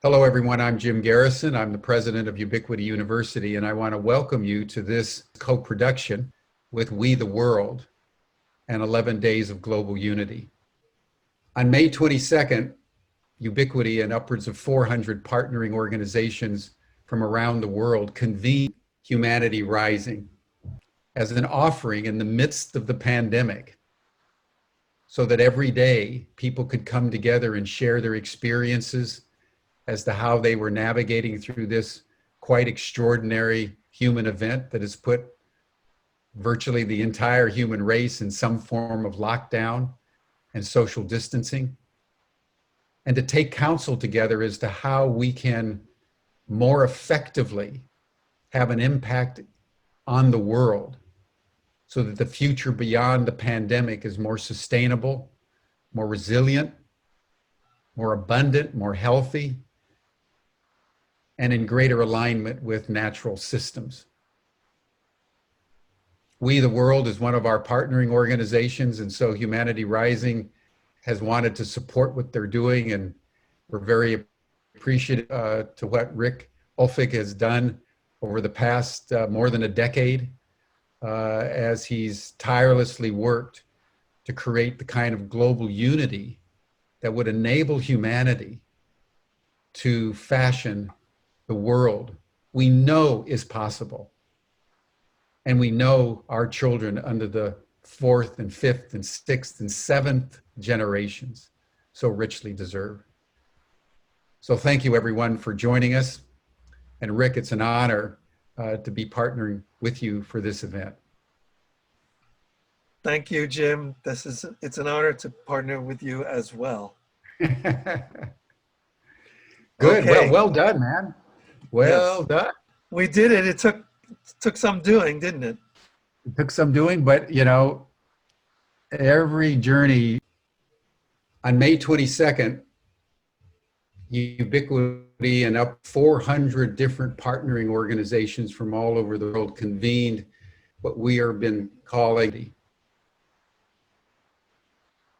Hello, everyone. I'm Jim Garrison. I'm the president of Ubiquity University, and I want to welcome you to this co-production with We the World and 11 Days of Global Unity. On May 22nd, Ubiquity and upwards of 400 partnering organizations from around the world convened Humanity Rising as an offering in the midst of the pandemic, so that every day people could come together and share their experiences as to how they were navigating through this quite extraordinary human event that has put virtually the entire human race in some form of lockdown and social distancing, and to take counsel together as to how we can more effectively have an impact on the world so that the future beyond the pandemic is more sustainable, more resilient, more abundant, more healthy, and in greater alignment with natural systems. We the World is one of our partnering organizations, and so Humanity Rising has wanted to support what they're doing, and we're very appreciative to what Ulfik has done over the past more than a decade as he's tirelessly worked to create the kind of global unity that would enable humanity to fashion the world we know is possible. And we know our children under the fourth and fifth and sixth and seventh generations so richly deserve. So thank you everyone for joining us. And Rick, it's an honor to be partnering with you for this event. Thank you, Jim. It's an honor to partner with you as well. Good, Okay. well done, man. Well done. We did it. It took some doing, didn't it? It took some doing, but you know, every journey. On May 22nd, Ubiquity and up 400 different partnering organizations from all over the world convened what we have been calling.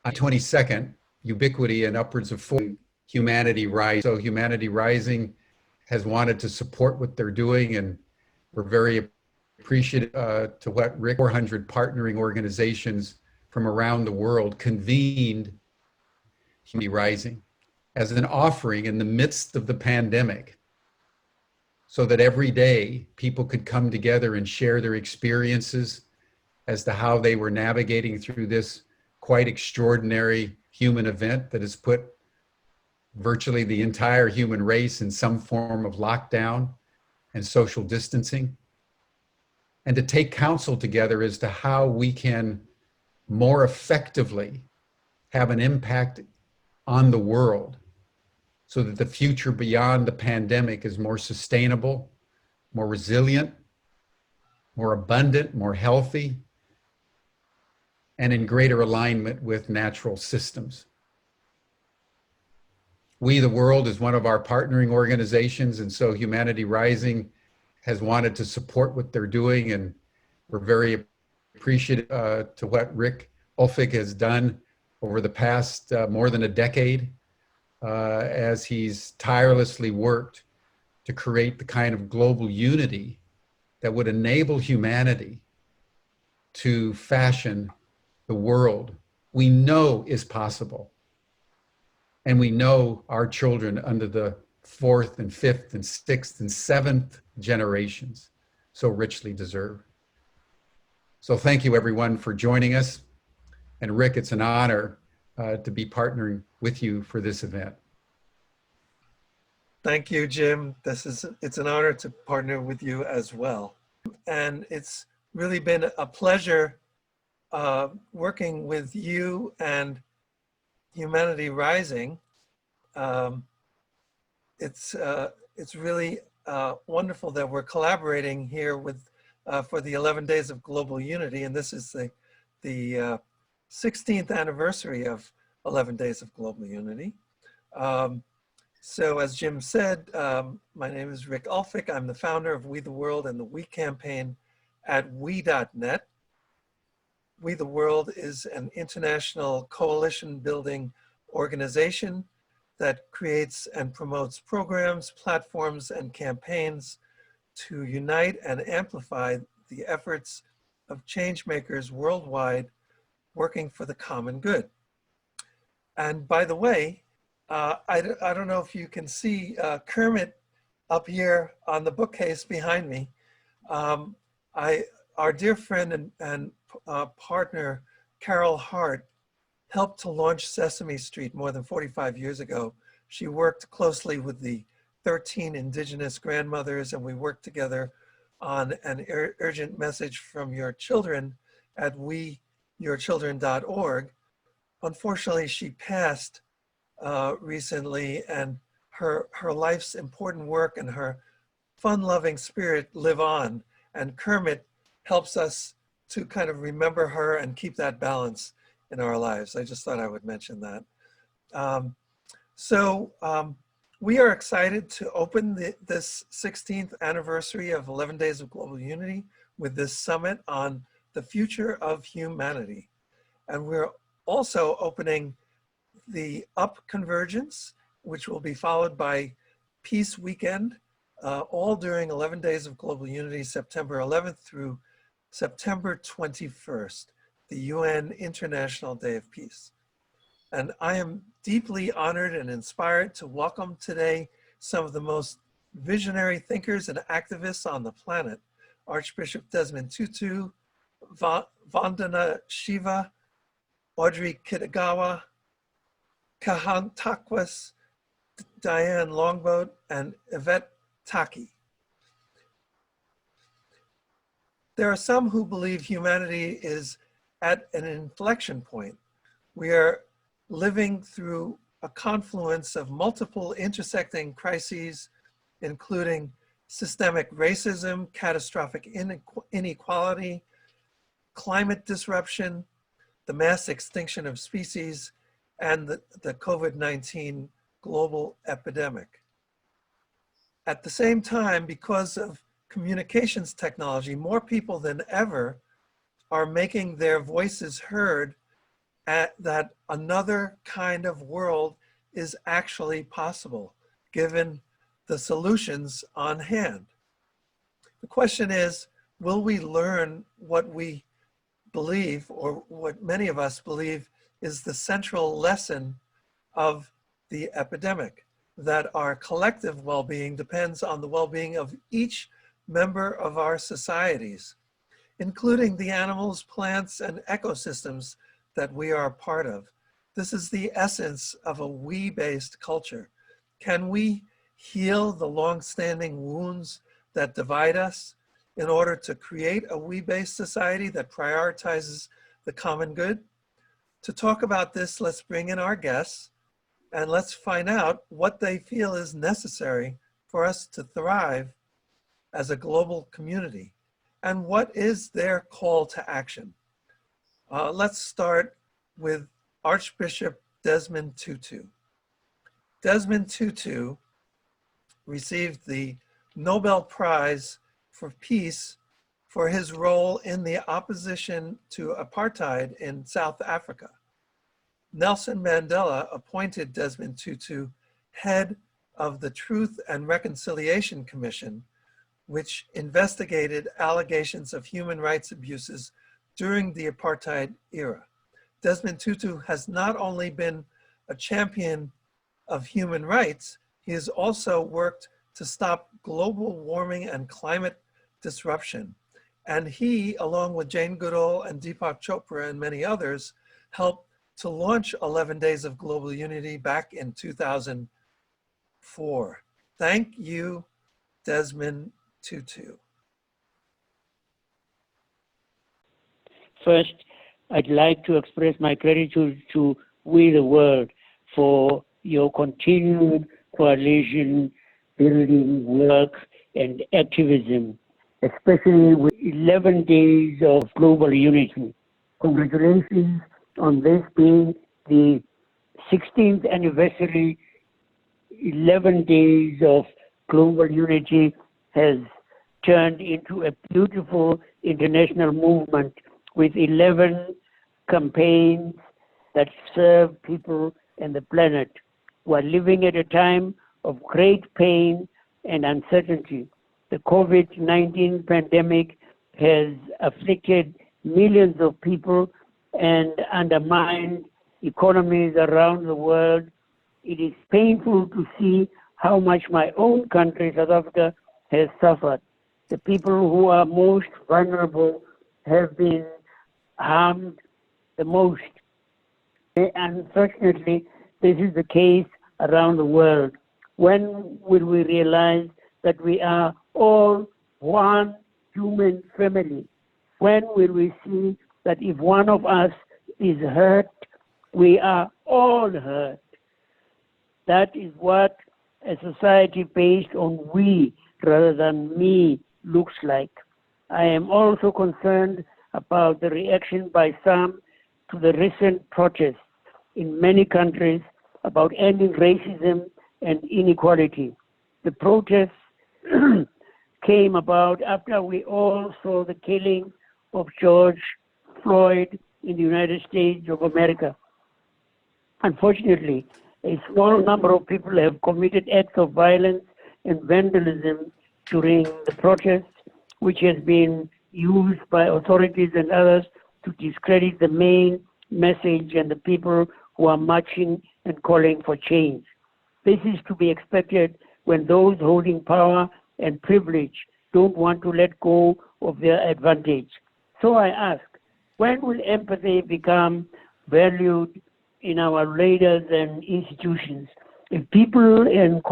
On 22nd, Ubiquity and upwards of 4 Humanity Rising. So Humanity Rising has wanted to support what they're doing, and we're very appreciative to what 400 partnering organizations from around the world convened Humanity Rising as an offering in the midst of the pandemic, so that every day people could come together and share their experiences as to how they were navigating through this quite extraordinary human event that has put virtually the entire human race in some form of lockdown and social distancing, and to take counsel together as to how we can more effectively have an impact on the world so that the future beyond the pandemic is more sustainable, more resilient, more abundant, more healthy, and in greater alignment with natural systems. We the World is one of our partnering organizations, and so Humanity Rising has wanted to support what they're doing, and we're very appreciative to what Ulfik has done over the past more than a decade as he's tirelessly worked to create the kind of global unity that would enable humanity to fashion the world we know is possible. And we know our children under the fourth and fifth and sixth and seventh generations so richly deserve. So thank you everyone for joining us. And Rick, it's an honor to be partnering with you for this event. Thank you, Jim. It's an honor to partner with you as well. And it's really been a pleasure working with you and Humanity Rising. It's really wonderful that we're collaborating here with for the 11 Days of Global Unity, and this is the 16th anniversary of 11 Days of Global Unity. So as Jim said, my name is Rick Ulfik. I'm the founder of We the World and the We campaign at we.net. We the World is an international coalition building organization that creates and promotes programs, platforms, and campaigns to unite and amplify the efforts of change makers worldwide working for the common good. And by the way, I don't know if you can see Kermit up here on the bookcase behind me. Our dear friend and partner, Carol Hart, helped to launch Sesame Street more than 45 years ago. She worked closely with the 13 indigenous grandmothers, and we worked together on an urgent message from your children at weyourchildren.org. Unfortunately, she passed recently, and her life's important work and her fun-loving spirit live on. And Kermit helps us to kind of remember her and keep that balance in our lives. I just thought I would mention that. We are excited to open this 16th anniversary of 11 Days of Global Unity with this summit on the future of humanity. And we're also opening the Up Convergence, which will be followed by Peace Weekend, all during 11 Days of Global Unity, September 11th through September 21st, the UN International Day of Peace. And I am deeply honored and inspired to welcome today some of the most visionary thinkers and activists on the planet: Archbishop Desmond Tutu, Vandana Shiva, Audrey Kitagawa, Kahontakwas, Diane Longboat, and Yvette Tackie. There are some who believe humanity is at an inflection point. We are living through a confluence of multiple intersecting crises, including systemic racism, catastrophic inequality, climate disruption, the mass extinction of species, and the COVID-19 global epidemic. At the same time, because of communications technology, more people than ever are making their voices heard that another kind of world is actually possible, given the solutions on hand. The question is, will we learn what we believe, or what many of us believe is the central lesson of the epidemic, that our collective well-being depends on the well-being of each member of our societies, including the animals, plants, and ecosystems that we are a part of. This is the essence of a we-based culture. Can we heal the long-standing wounds that divide us in order to create a we-based society that prioritizes the common good? To talk about this, let's bring in our guests and let's find out what they feel is necessary for us to thrive as a global community, and what is their call to action. Let's start with Archbishop Desmond Tutu. Desmond Tutu received the Nobel Prize for Peace for his role in the opposition to apartheid in South Africa. Nelson Mandela appointed Desmond Tutu head of the Truth and Reconciliation Commission, which investigated allegations of human rights abuses during the apartheid era. Desmond Tutu has not only been a champion of human rights, he has also worked to stop global warming and climate disruption. And he, along with Jane Goodall and Deepak Chopra and many others, helped to launch 11 Days of Global Unity back in 2004. Thank you, Desmond Tutu. First, I'd like to express my gratitude to We the World for your continued coalition building work and activism, especially with 11 Days of Global Unity. Congratulations on this being the 16th anniversary. 11 Days of Global Unity has turned into a beautiful international movement with 11 campaigns that serve people and the planet. We're living at a time of great pain and uncertainty. The COVID-19 pandemic has afflicted millions of people and undermined economies around the world. It is painful to see how much my own country, South Africa, has suffered. The people who are most vulnerable have been harmed the most. Unfortunately, this is the case around the world. When will we realize that we are all one human family? When will we see that if one of us is hurt, we are all hurt? That is what a society based on we rather than me looks like. I am also concerned about the reaction by some to the recent protests in many countries about ending racism and inequality. The protests came about after we all saw the killing of George Floyd in the United States of America. Unfortunately, a small number of people have committed acts of violence and vandalism during the protests, which has been used by authorities and others to discredit the main message and the people who are marching and calling for change. This is to be expected when those holding power and privilege don't want to let go of their advantage. So I ask, when will empathy become valued in our leaders and institutions? If people and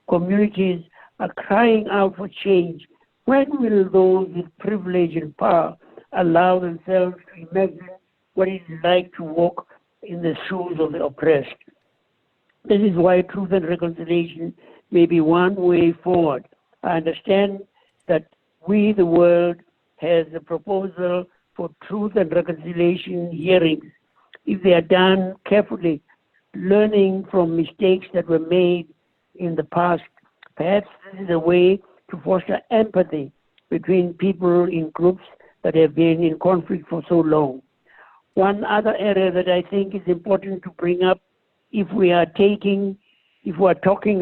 communities are crying out for change, when will those with privilege and power allow themselves to imagine what it is like to walk in the shoes of the oppressed? This is why truth and reconciliation may be one way forward. I understand that we, the world, has a proposal for truth and reconciliation hearings. If they are done carefully, learning from mistakes that were made in the past, perhaps this is a way to foster empathy between people in groups that have been in conflict for so long. One other area that I think is important to bring up if we are talking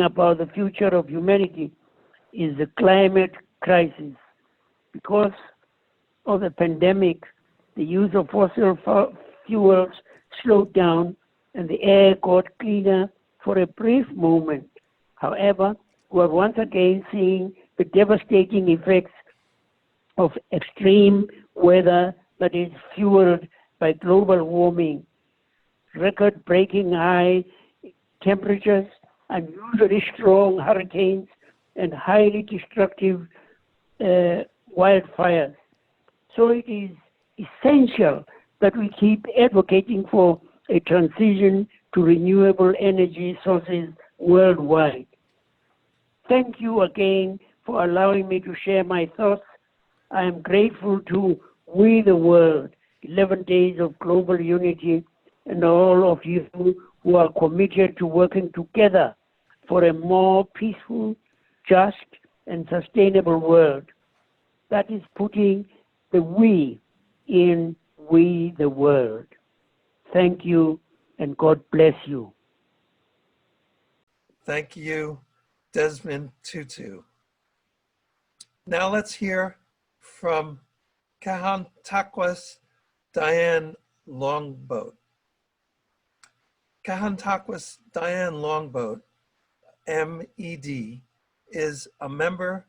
about the future of humanity is the climate crisis. Because of the pandemic, the use of fossil fuels slowed down and the air got cleaner for a brief moment. However, we are once again seeing the devastating effects of extreme weather that is fueled by global warming, record-breaking high temperatures, unusually strong hurricanes, and highly destructive wildfires. So it is essential that we keep advocating for a transition to renewable energy sources worldwide. Thank you again for allowing me to share my thoughts. I am grateful to We the World, 11 Days of Global Unity, and all of you who are committed to working together for a more peaceful, just, and sustainable world. That is putting the we in We the World. Thank you, and God bless you. Thank you, Desmond Tutu. Now let's hear from Kahontakwas Diane Longboat. Kahontakwas Diane Longboat, MED, is a member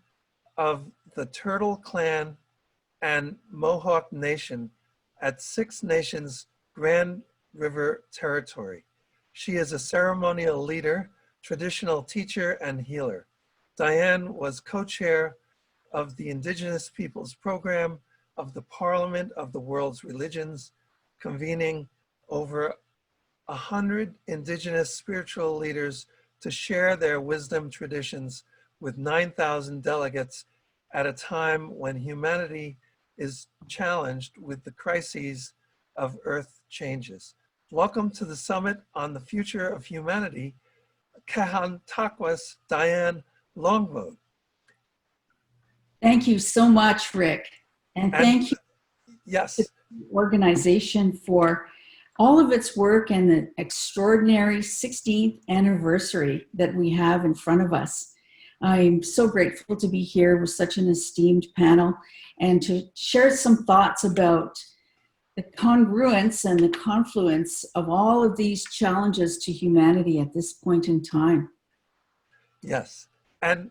of the Turtle Clan and Mohawk Nation at Six Nations Grand River Territory. She is a ceremonial leader, traditional teacher, and healer. Diane was co-chair of the Indigenous Peoples Program of the Parliament of the World's Religions, convening over 100 Indigenous spiritual leaders to share their wisdom traditions with 9,000 delegates at a time when humanity is challenged with the crises of Earth changes. Welcome to the Summit on the Future of Humanity, Kahontakwas Diane Longboat. Thank you so much, Rick. And thank you Yes. to the organization for all of its work and the extraordinary 16th anniversary that we have in front of us. I'm so grateful to be here with such an esteemed panel and to share some thoughts about the congruence and the confluence of all of these challenges to humanity at this point in time. Yes. And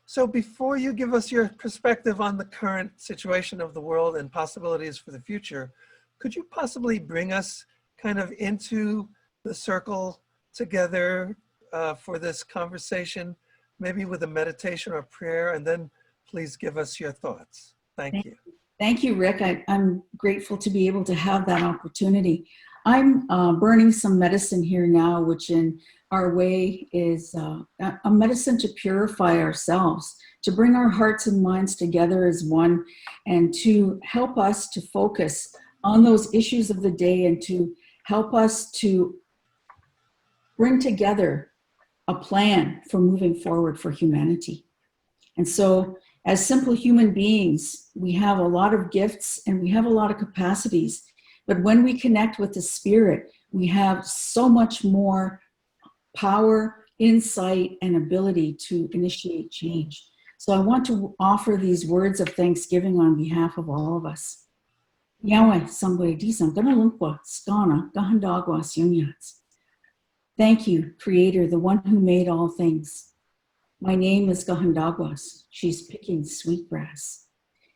so before you give us your perspective on the current situation of the world and possibilities for the future, could you possibly bring us kind of into the circle together for this conversation, maybe with a meditation or prayer, and then please give us your thoughts. Thank you. Thank you, Rick. I'm grateful to be able to have that opportunity. I'm burning some medicine here now, which in our way is a medicine to purify ourselves, to bring our hearts and minds together as one, and to help us to focus on those issues of the day and to help us to bring together a plan for moving forward for humanity. And so as simple human beings, we have a lot of gifts and we have a lot of capacities, but when we connect with the spirit, we have so much more power, insight, and ability to initiate change. So I want to offer these words of thanksgiving on behalf of all of us. Yahweh, Sangwe Disam, Ganalumpa, Skana, Kahontakwas Yunyats. Thank you, Creator, the one who made all things. My name is Kahontakwas. She's picking sweetgrass.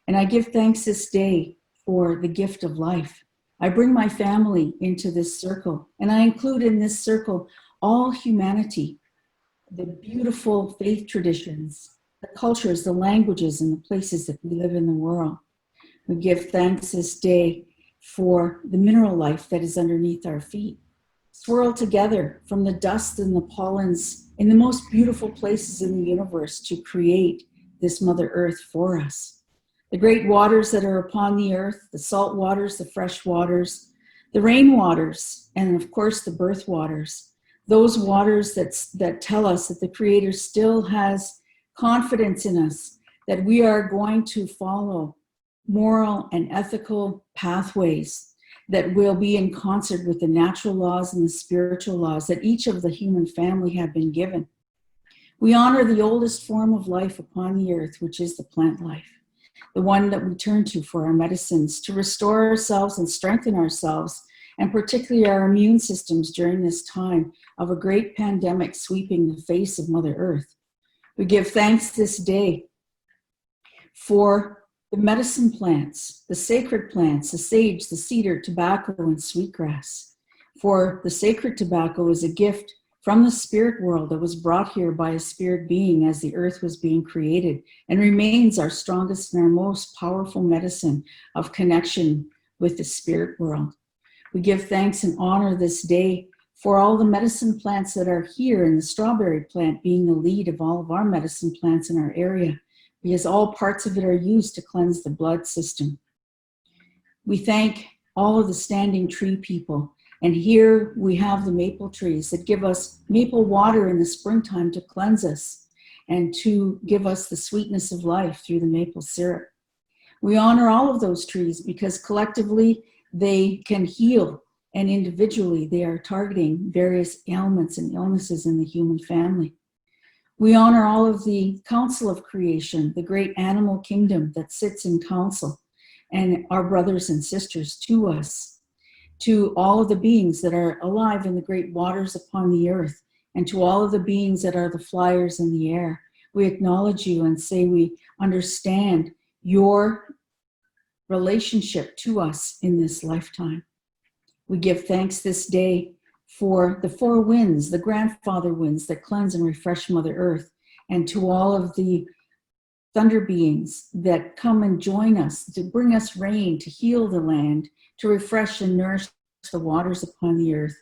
And I give thanks this day for the gift of life. I bring my family into this circle, and I include in this circle all humanity, the beautiful faith traditions, the cultures, the languages, and the places that we live in the world. We give thanks this day for the mineral life that is underneath our feet, swirled together from the dust and the pollens in the most beautiful places in the universe to create this Mother Earth for us. The great waters that are upon the earth, the salt waters, the fresh waters, the rain waters, and of course the birth waters, those waters that tell us that the Creator still has confidence in us, that we are going to follow moral and ethical pathways that will be in concert with the natural laws and the spiritual laws that each of the human family have been given. We honor the oldest form of life upon the earth, which is the plant life, the one that we turn to for our medicines, to restore ourselves and strengthen ourselves, and particularly our immune systems during this time of a great pandemic sweeping the face of Mother Earth. We give thanks this day for the medicine plants, the sacred plants, the sage, the cedar, tobacco, and sweetgrass. For the sacred tobacco is a gift from the spirit world that was brought here by a spirit being as the earth was being created, and remains our strongest and our most powerful medicine of connection with the spirit world. We give thanks and honor this day for all the medicine plants that are here, and the strawberry plant being the lead of all of our medicine plants in our area, because all parts of it are used to cleanse the blood system. We thank all of the standing tree people. And here we have the maple trees that give us maple water in the springtime to cleanse us and to give us the sweetness of life through the maple syrup. We honor all of those trees because collectively they can heal, and individually they are targeting various ailments and illnesses in the human family. We honor all of the council of creation, the great animal kingdom that sits in council, and our brothers and sisters to us, to all of the beings that are alive in the great waters upon the earth, and to all of the beings that are the flyers in the air. We acknowledge you and say we understand your relationship to us in this lifetime. We give thanks this day for the four winds, the grandfather winds that cleanse and refresh Mother Earth, and to all of the thunder beings that come and join us to bring us rain, to heal the land, to refresh and nourish the waters upon the earth,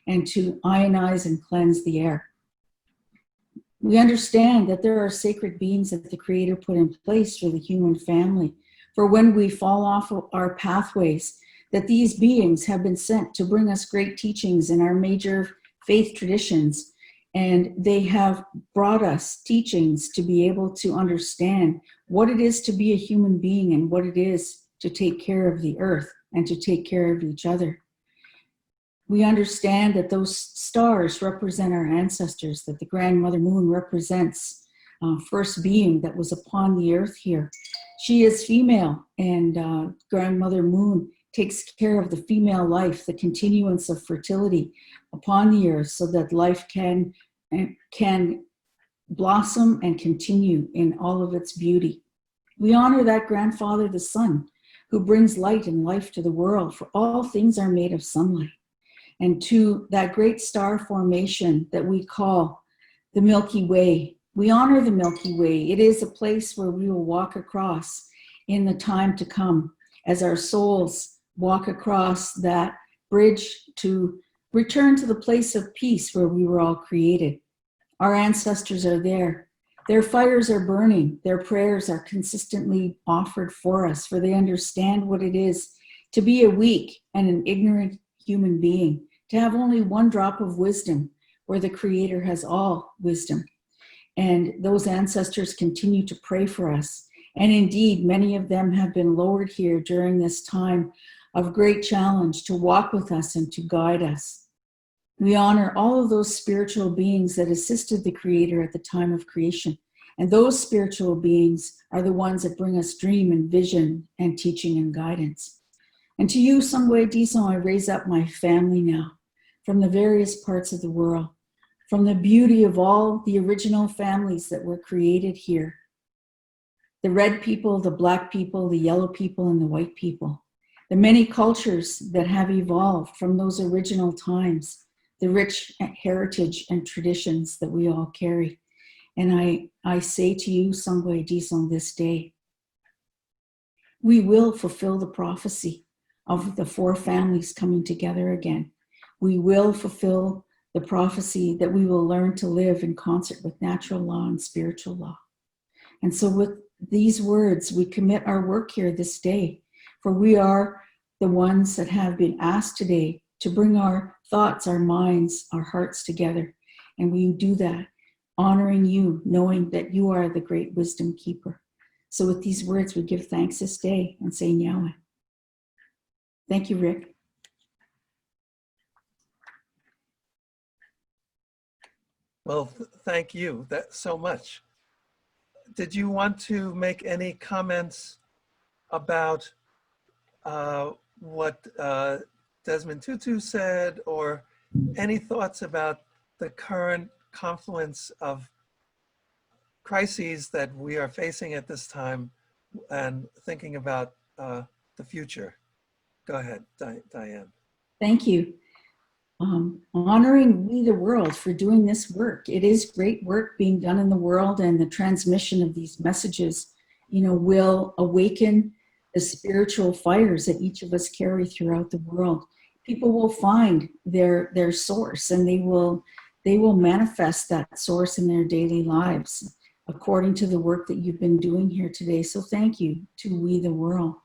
and to ionize and cleanse the air. We understand that there are sacred beings that the Creator put in place for the human family, for when we fall off of our pathways, that these beings have been sent to bring us great teachings in our major faith traditions. And they have brought us teachings to be able to understand what it is to be a human being and what it is to take care of the earth and to take care of each other. We understand that those stars represent our ancestors, that the grandmother moon represents first being that was upon the earth here. She is female, and grandmother moon takes care of the female life, the continuance of fertility upon the earth, so that life can blossom and continue in all of its beauty. We honor that grandfather, the sun, who brings light and life to the world, for all things are made of sunlight. And to that great star formation that we call the Milky Way, we honor the Milky Way. It is a place where we will walk across in the time to come as our souls walk across that bridge to return to the place of peace where we were all created. Our ancestors are there. Their fires are burning. Their prayers are consistently offered for us, for they understand what it is to be a weak and an ignorant human being, to have only one drop of wisdom where the Creator has all wisdom. And those ancestors continue to pray for us. And indeed, many of them have been lowered here during this time of great challenge to walk with us and to guide us. We honor all of those spiritual beings that assisted the Creator at the time of creation. And those spiritual beings are the ones that bring us dream and vision and teaching and guidance. And to you, Sangwe Dison, I raise up my family now from the various parts of the world, from the beauty of all the original families that were created here. The red people, the black people, the yellow people, and the white people. The many cultures that have evolved from those original times, the rich heritage and traditions that we all carry. And I say to you, Sangwe Dison, this day, we will fulfill the prophecy of the four families coming together again. We will fulfill the prophecy that we will learn to live in concert with natural law and spiritual law. And so with these words, we commit our work here this day, for we are the ones that have been asked today to bring our thoughts, our minds, our hearts together. And we do that, honoring you, knowing that you are the great wisdom keeper. So with these words, we give thanks this day and say Nyawa. Thank you, Rick. Well, thank you so much. Did you want to make any comments about what Desmond Tutu said, or any thoughts about the current confluence of crises that we are facing at this time and thinking about the future? Go ahead, Diane. Thank you. Honoring We the World for doing this work. It is great work being done in the world, and the transmission of these messages, will awaken the spiritual fires that each of us carry throughout the world. People will find their source, and they will manifest that source in their daily lives according to the work that you've been doing here today. So thank you to We the World.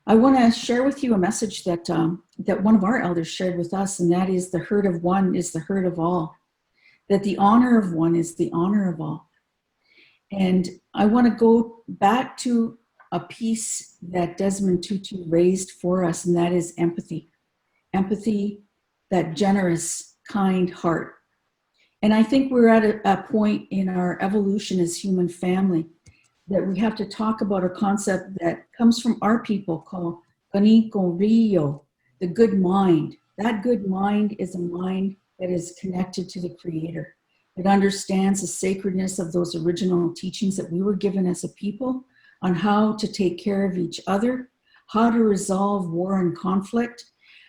I want to share with you a message that one of our elders shared with us, and that is the hurt of one is the hurt of all, that the honor of one is the honor of all. And I want to go back to a piece that Desmond Tutu raised for us, and that is empathy. Empathy, that generous, kind heart. And I think we're at a point in our evolution as human family that we have to talk about a concept that comes from our people called Kaniko Rio, the good mind. That good mind is a mind that is connected to the Creator. It understands the sacredness of those original teachings that we were given as a people on how to take care of each other, how to resolve war and conflict,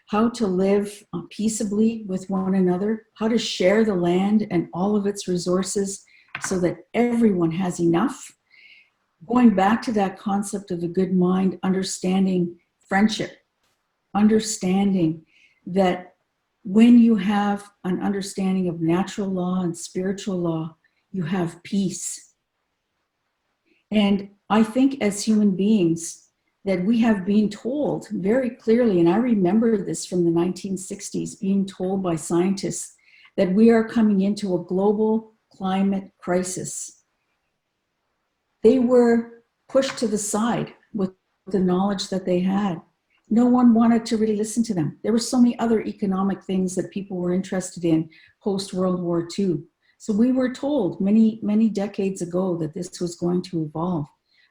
how to live peaceably with one another, how to share the land and all of its resources so that everyone has enough. Going back to that concept of the good mind, understanding friendship, understanding that when you have an understanding of natural law and spiritual law, you have peace. And I think as human beings that we have been told very clearly, and I remember this from the 1960s, being told by scientists that we are coming into a global climate crisis. They were pushed to the side with the knowledge that they had. no one wanted to really listen to them. There were so many other economic things that people were interested in post-World War II. So we were told many, many decades ago that this was going to evolve.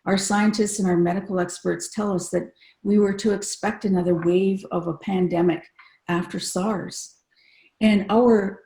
Our scientists and our medical experts tell us that we were to expect another wave of a pandemic after SARS. And our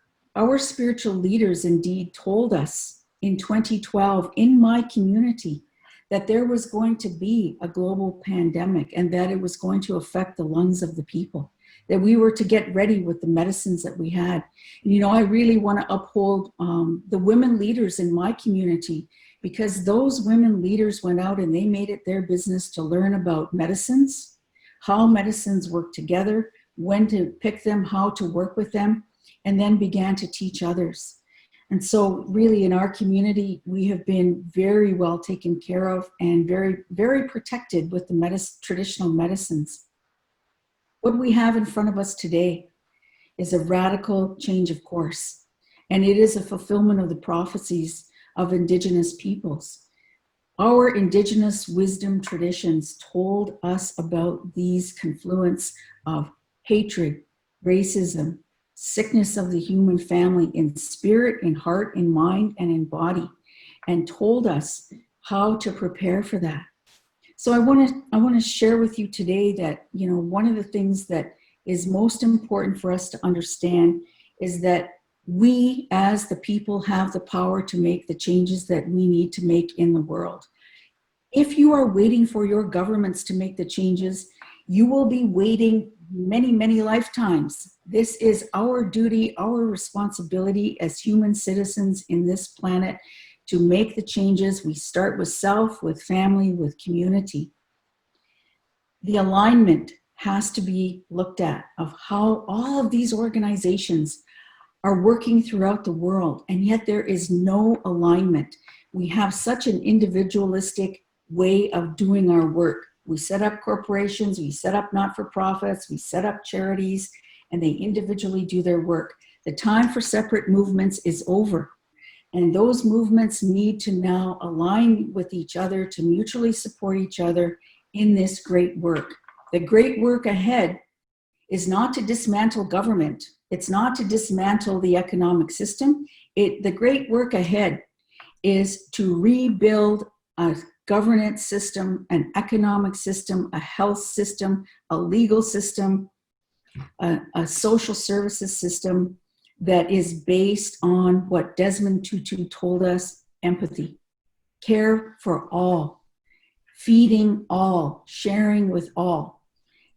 spiritual leaders indeed told us in 2012 in my community that there was going to be a global pandemic and that it was going to affect the lungs of the people, that we were to get ready with the medicines that we had. And, you know, I really want to uphold the women leaders in my community, because those women leaders went out and they made it their business to learn about medicines, how medicines work together, when to pick them, how to work with them, and then began to teach others. And so really in our community, we have been very well taken care of and very, very protected with the traditional medicines. What we have in front of us today is a radical change of course, and it is a fulfillment of the prophecies of Indigenous peoples. Our Indigenous wisdom traditions told us about these confluence of hatred, racism, sickness of the human family in spirit, in heart, in mind, and in body, and told us how to prepare for that. So I want to share with you today that, you know, one of the things that is most important for us to understand is that we as the people have the power to make the changes that we need to make in the world. If you are waiting for your governments to make the changes, you will be waiting many, many lifetimes. This is our duty, our responsibility as human citizens in this planet to make the changes. We start with self, with family, with community. The alignment has to be looked at of how all of these organizations are working throughout the world, and yet there is no alignment. We have such an individualistic way of doing our work. We set up corporations, we set up not-for-profits, we set up charities, and they individually do their work. The time for separate movements is over. And those movements need to now align with each other to mutually support each other in this great work. The great work ahead is not to dismantle government. It's not to dismantle the economic system. The great work ahead is to rebuild a governance system, an economic system, a health system, a legal system, a social services system that is based on what Desmond Tutu told us: empathy, care for all, feeding all, sharing with all.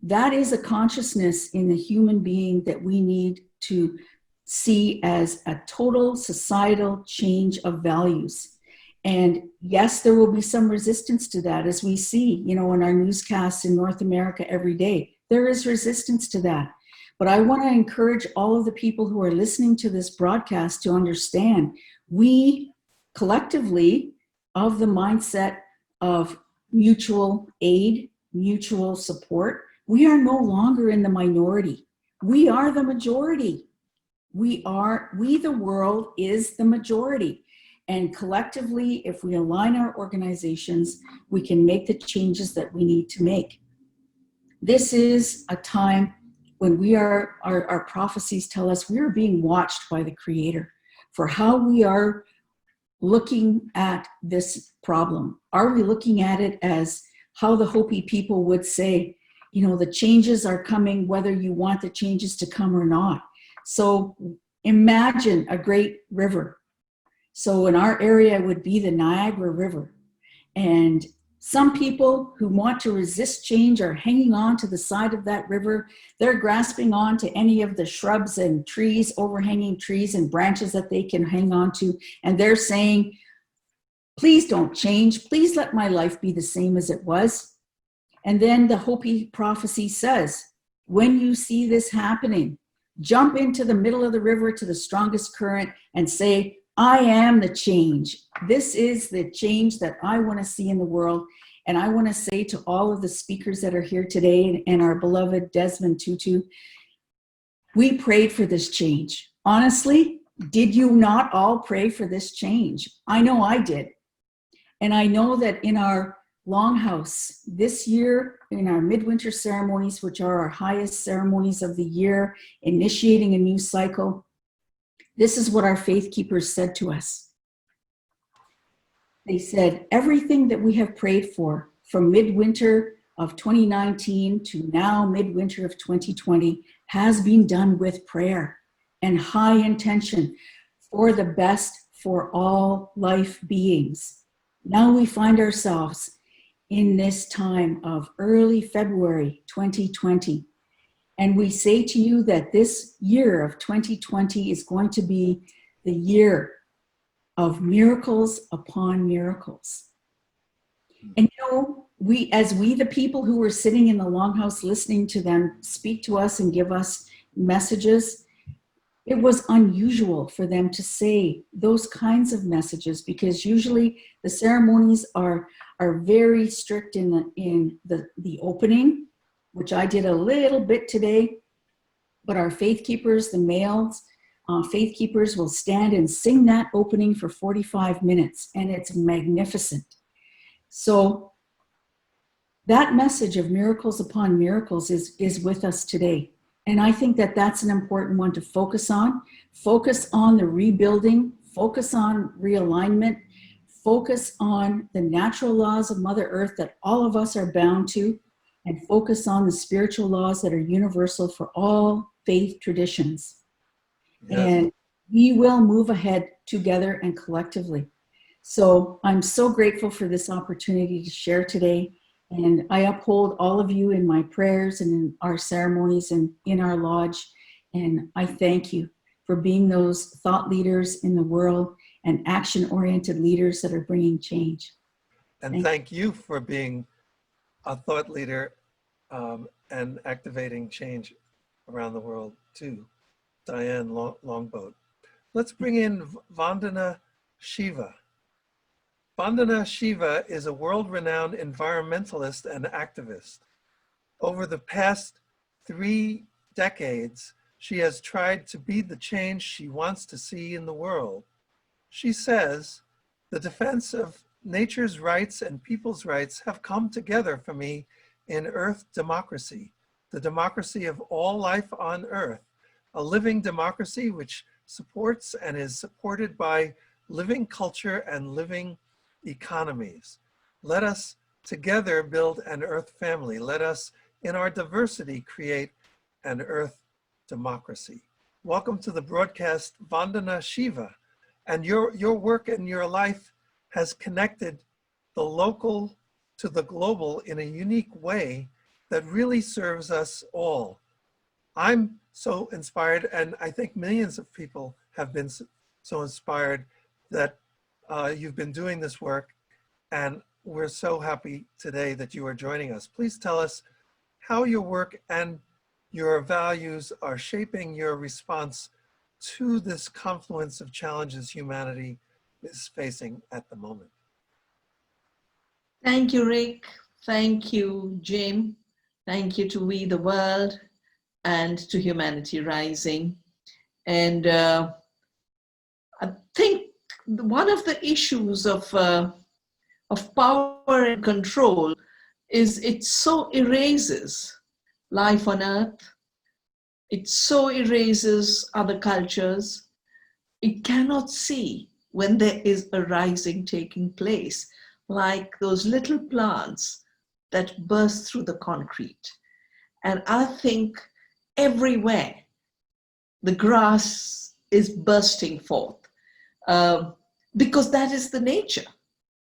That is a consciousness in the human being that we need to see as a total societal change of values. And yes, there will be some resistance to that, as we see, you know, in our newscasts in North America every day. There is resistance to that. But I want to encourage all of the people who are listening to this broadcast to understand we collectively of the mindset of mutual aid, mutual support, we are no longer in the minority. We are the majority. We, the world, is the majority. And collectively, if we align our organizations, we can make the changes that we need to make. This is a time when our prophecies tell us we are being watched by the Creator for how we are looking at this problem. Are we looking at it as how the Hopi people would say, you know, the changes are coming whether you want the changes to come or not? So imagine a great river. So in our area, it would be the Niagara River. And some people who want to resist change are hanging on to the side of that river. They're grasping on to any of the shrubs and trees, overhanging trees and branches that they can hang on to. And they're saying, please don't change. Please let my life be the same as it was. And then the Hopi prophecy says, when you see this happening, jump into the middle of the river to the strongest current and say, I am the change. This is the change that I want to see in the world. And I want to say to all of the speakers that are here today and our beloved Desmond Tutu, we prayed for this change. Honestly, did you not all pray for this change? I know I did. And I know that in our Longhouse, this year in our midwinter ceremonies, which are our highest ceremonies of the year, initiating a new cycle, this is what our faith keepers said to us. They said, everything that we have prayed for from midwinter of 2019 to now midwinter of 2020 has been done with prayer and high intention for the best for all life beings. Now we find ourselves in this time of early February 2020. And we say to you that this year of 2020 is going to be the year of miracles upon miracles. And you know, we the people who were sitting in the Longhouse listening to them speak to us and give us messages, it was unusual for them to say those kinds of messages, because usually the ceremonies are very strict in the opening, which I did a little bit today, but our faith keepers, the males, faith keepers will stand and sing that opening for 45 minutes, and it's magnificent. So that message of miracles upon miracles is with us today. And I think that that's an important one to focus on. Focus on the rebuilding, focus on realignment, focus on the natural laws of Mother Earth that all of us are bound to, and focus on the spiritual laws that are universal for all faith traditions. Yes. And we will move ahead together and collectively. So I'm so grateful for this opportunity to share today. And I uphold all of you in my prayers and in our ceremonies and in our lodge. And I thank you for being those thought leaders in the world and action-oriented leaders that are bringing change. And thank you for being a thought leader and activating change around the world too, Diane Longboat. Let's bring in Vandana Shiva. Vandana Shiva is a world-renowned environmentalist and activist. Over the past 3 decades, she has tried to be the change she wants to see in the world. She says, the defense of nature's rights and people's rights have come together for me in Earth democracy, the democracy of all life on Earth, a living democracy which supports and is supported by living culture and living economies. Let us together build an Earth family. Let us, in our diversity, create an Earth democracy. Welcome to the broadcast, Vandana Shiva. And your work and your life has connected the local to the global in a unique way that really serves us all. I'm so inspired, and I think millions of people have been so inspired that you've been doing this work, and we're so happy today that you are joining us. Please tell us how your work and your values are shaping your response to this confluence of challenges humanity is facing at the moment. Thank you, Rick. Thank you, Jim. Thank you to We the World and to Humanity Rising. And I think one of the issues of power and control is it so erases life on Earth. It so erases other cultures. It cannot see when there is a rising taking place, like those little plants that burst through the concrete. And I think everywhere the grass is bursting forth, because that is the nature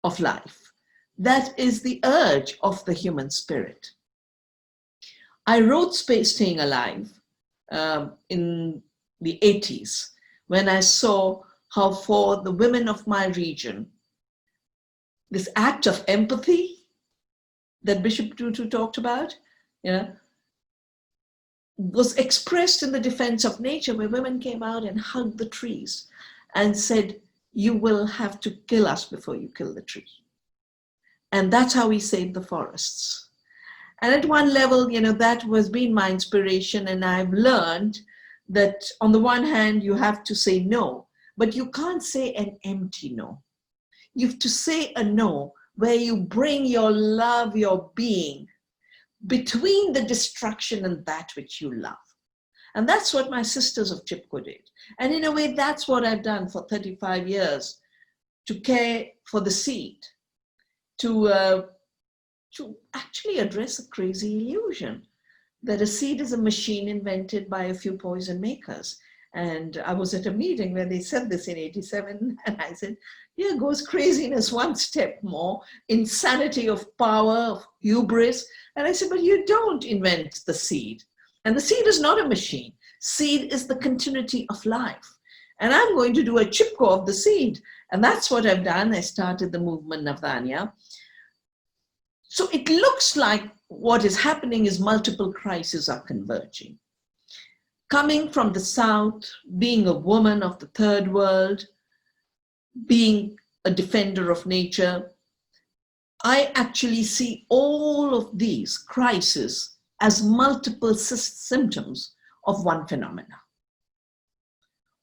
of life. That is the urge of the human spirit. I wrote Space Staying Alive in the 80s, when I saw how for the women of my region, this act of empathy that Bishop Tutu talked about, was expressed in the defense of nature, where women came out and hugged the trees and said, you will have to kill us before you kill the tree. And that's how we saved the forests. And at one level, that was been my inspiration. And I've learned that on the one hand, you have to say no, but you can't say an empty no. You have to say a no where you bring your love, your being, between the destruction and that which you love. And that's what my sisters of Chipko did. And in a way, that's what I've done for 35 years, to care for the seed, to actually address a crazy illusion that a seed is a machine invented by a few poison makers. And I was at a meeting where they said this in '87, and I said, here goes craziness one step more, insanity of power, of hubris. And I said, but you don't invent the seed. And the seed is not a machine. Seed is the continuity of life. And I'm going to do a Chipko of the seed. And that's what I've done. I started the movement Navdanya. So it looks like what is happening is multiple crises are converging. Coming from the South, being a woman of the third world, being a defender of nature, I actually see all of these crises as multiple symptoms of one phenomena.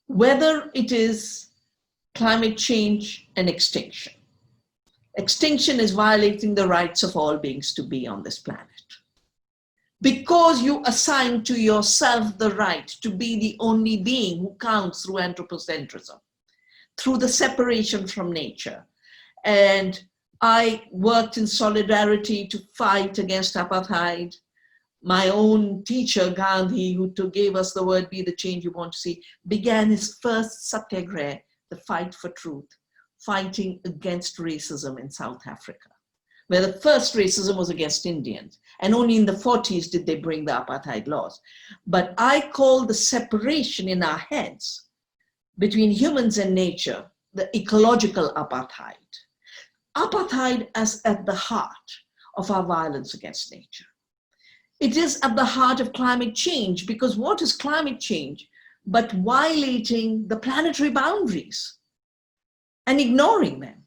Whether it is climate change and extinction. Extinction is violating the rights of all beings to be on this planet. Because you assign to yourself the right to be the only being who counts through anthropocentrism, through the separation from nature. And I worked in solidarity to fight against apartheid. My own teacher, Gandhi, who gave us the word, be the change you want to see, began his first satyagraha, the fight for truth, fighting against racism in South Africa, where the first racism was against Indians. And only in the 40s did they bring the apartheid laws. But I call the separation in our heads between humans and nature the ecological apartheid. Apartheid is at the heart of our violence against nature. It is at the heart of climate change, because what is climate change but violating the planetary boundaries and ignoring them?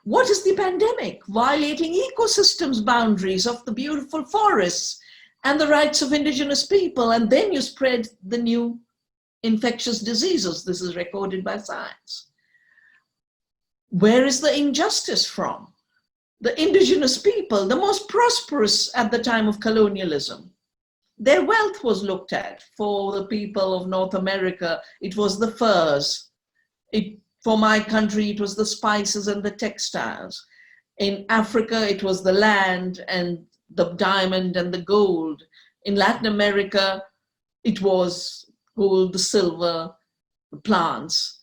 What is the pandemic? Violating ecosystems boundaries of the beautiful forests and the rights of indigenous people. And then you spread the new infectious diseases. This is recorded by science. Where is the injustice from? The indigenous people, the most prosperous at the time of colonialism. Their wealth was looked at. For the people of North America, it was the furs. For my country, it was the spices and the textiles. In Africa, it was the land and the diamond and the gold. In Latin America, it was gold, the silver, the plants.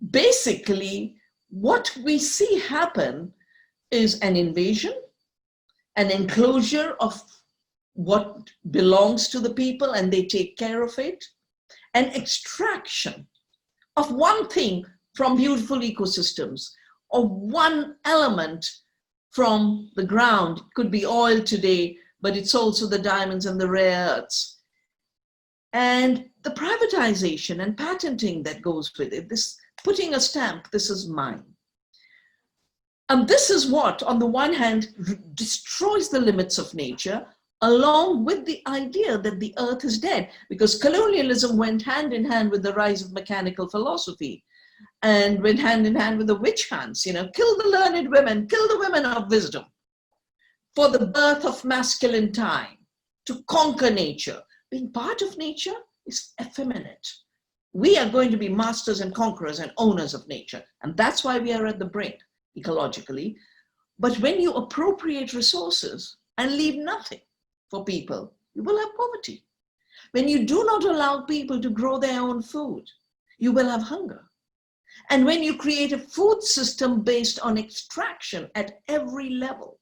Basically, what we see happen is an invasion, an enclosure of what belongs to the people and they take care of it, an extraction of one thing from beautiful ecosystems, of one element from the ground. It could be oil today, but it's also the diamonds and the rare earths. And the privatization and patenting that goes with it, this putting a stamp, this is mine. And this is what, on the one hand, destroys the limits of nature, along with the idea that the earth is dead, because colonialism went hand in hand with the rise of mechanical philosophy and went hand in hand with the witch hunts, kill the learned women, kill the women of wisdom for the birth of masculine time, to conquer nature. Being part of nature is effeminate. We are going to be masters and conquerors and owners of nature. And that's why we are at the brink, ecologically. But when you appropriate resources and leave nothing for people, you will have poverty. When you do not allow people to grow their own food, you will have hunger. And when you create a food system based on extraction at every level,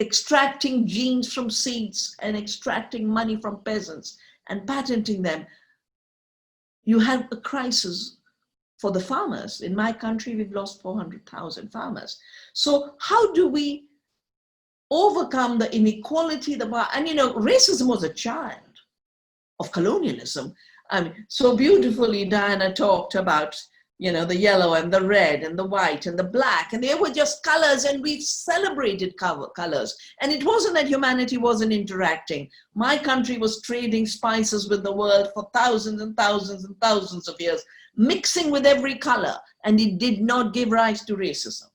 extracting genes from seeds and extracting money from peasants and patenting them, you have a crisis for the farmers. In my country, we've lost 400,000 farmers. So how do we overcome the inequality, and racism was a child of colonialism. I mean, so beautifully Diana talked about, the yellow and the red and the white and the black, and they were just colors, and we celebrated colors. And it wasn't that humanity wasn't interacting. My country was trading spices with the world for thousands and thousands and thousands of years, mixing with every color, and it did not give rise to racism.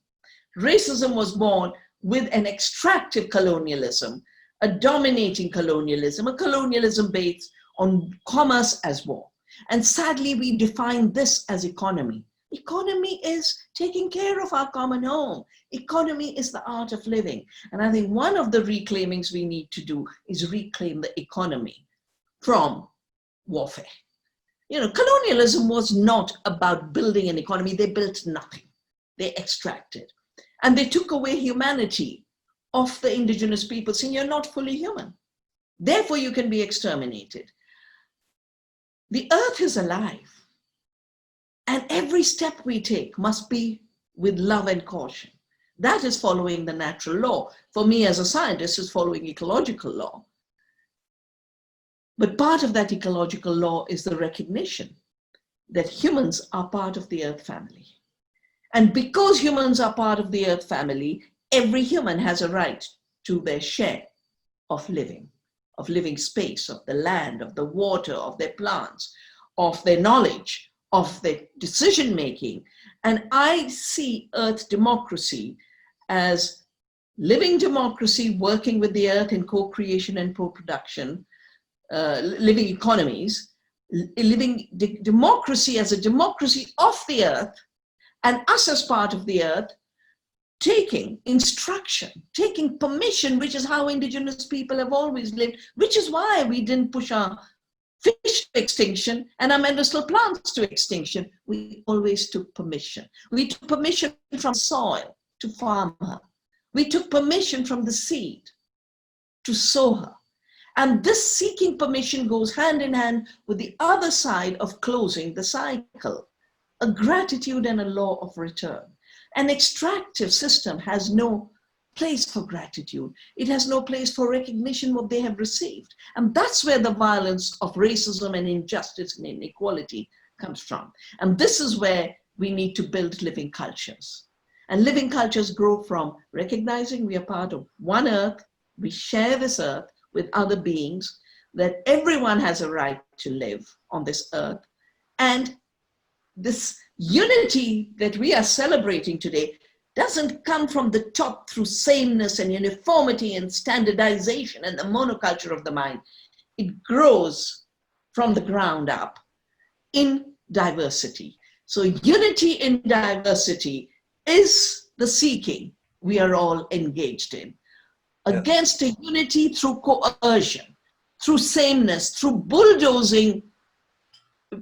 Racism was born with an extractive colonialism, a dominating colonialism, a colonialism based on commerce as war. And sadly, we define this as economy. Economy is taking care of our common home. Economy is the art of living. And I think one of the reclaimings we need to do is reclaim the economy from warfare. You know, colonialism was not about building an economy. They built nothing. They extracted. And they took away humanity of the indigenous people, saying you're not fully human. Therefore, you can be exterminated. The earth is alive. And every step we take must be with love and caution. That is following the natural law. For me as a scientist, is following ecological law. But part of that ecological law is the recognition that humans are part of the earth family. And because humans are part of the earth family, every human has a right to their share of living space, of the land, of the water, of their plants, of their knowledge, of their decision-making. And I see earth democracy as living democracy, working with the earth in co-creation and co-production, living economies, living democracy as a democracy of the earth, and us as part of the earth, taking instruction, taking permission, which is how indigenous people have always lived, which is why we didn't push our fish to extinction and our medicinal plants to extinction. We always took permission. We took permission from soil to farm her. We took permission from the seed to sow her. And this seeking permission goes hand in hand with the other side of closing the cycle, a gratitude and a law of return. An extractive system has no place for gratitude. It has no place for recognition of what they have received. And that's where the violence of racism and injustice and inequality comes from. And this is where we need to build living cultures. And living cultures grow from recognizing we are part of one earth, we share this earth with other beings, that everyone has a right to live on this earth. And this unity that we are celebrating today doesn't come from the top through sameness and uniformity and standardization and the monoculture of the mind. It grows from the ground up in diversity. So unity in diversity is the seeking we are all engaged in. Against a unity through coercion, through sameness, through bulldozing,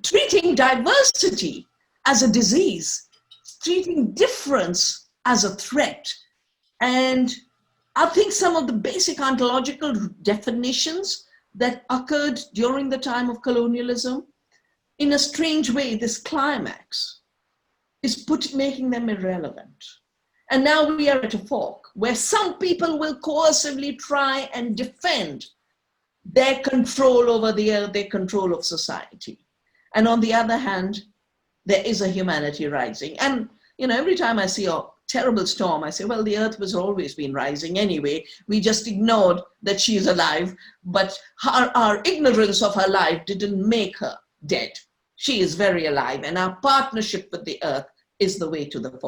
treating diversity as a disease, treating difference as a threat. And I think some of the basic ontological definitions that occurred during the time of colonialism, in a strange way, this climax is making them irrelevant. And now we are at a fork where some people will coercively try and defend their control over the earth, their control of society. And on the other hand, there is a humanity rising. And every time I see a terrible storm, I say, well, the earth has always been rising anyway. We just ignored that she is alive, but our ignorance of her life didn't make her dead. She is very alive, and our partnership with the earth is the way to the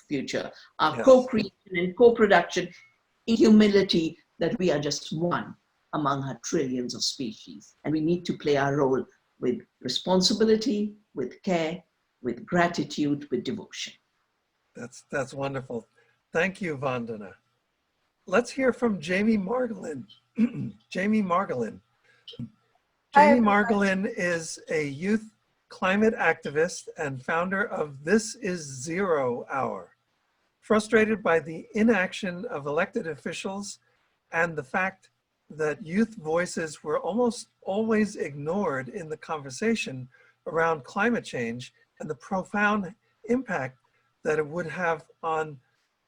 future. Our co-creation and co-production in humility that we are just one among her trillions of species. And we need to play our role with responsibility, with care, with gratitude, with devotion. That's wonderful. Thank you, Vandana. Let's hear from Jamie Margolin. Jamie Margolin. Jamie Margolin is a youth climate activist and founder of This Is Zero Hour. Frustrated by the inaction of elected officials and the fact that youth voices were almost always ignored in the conversation around climate change and the profound impact that it would have on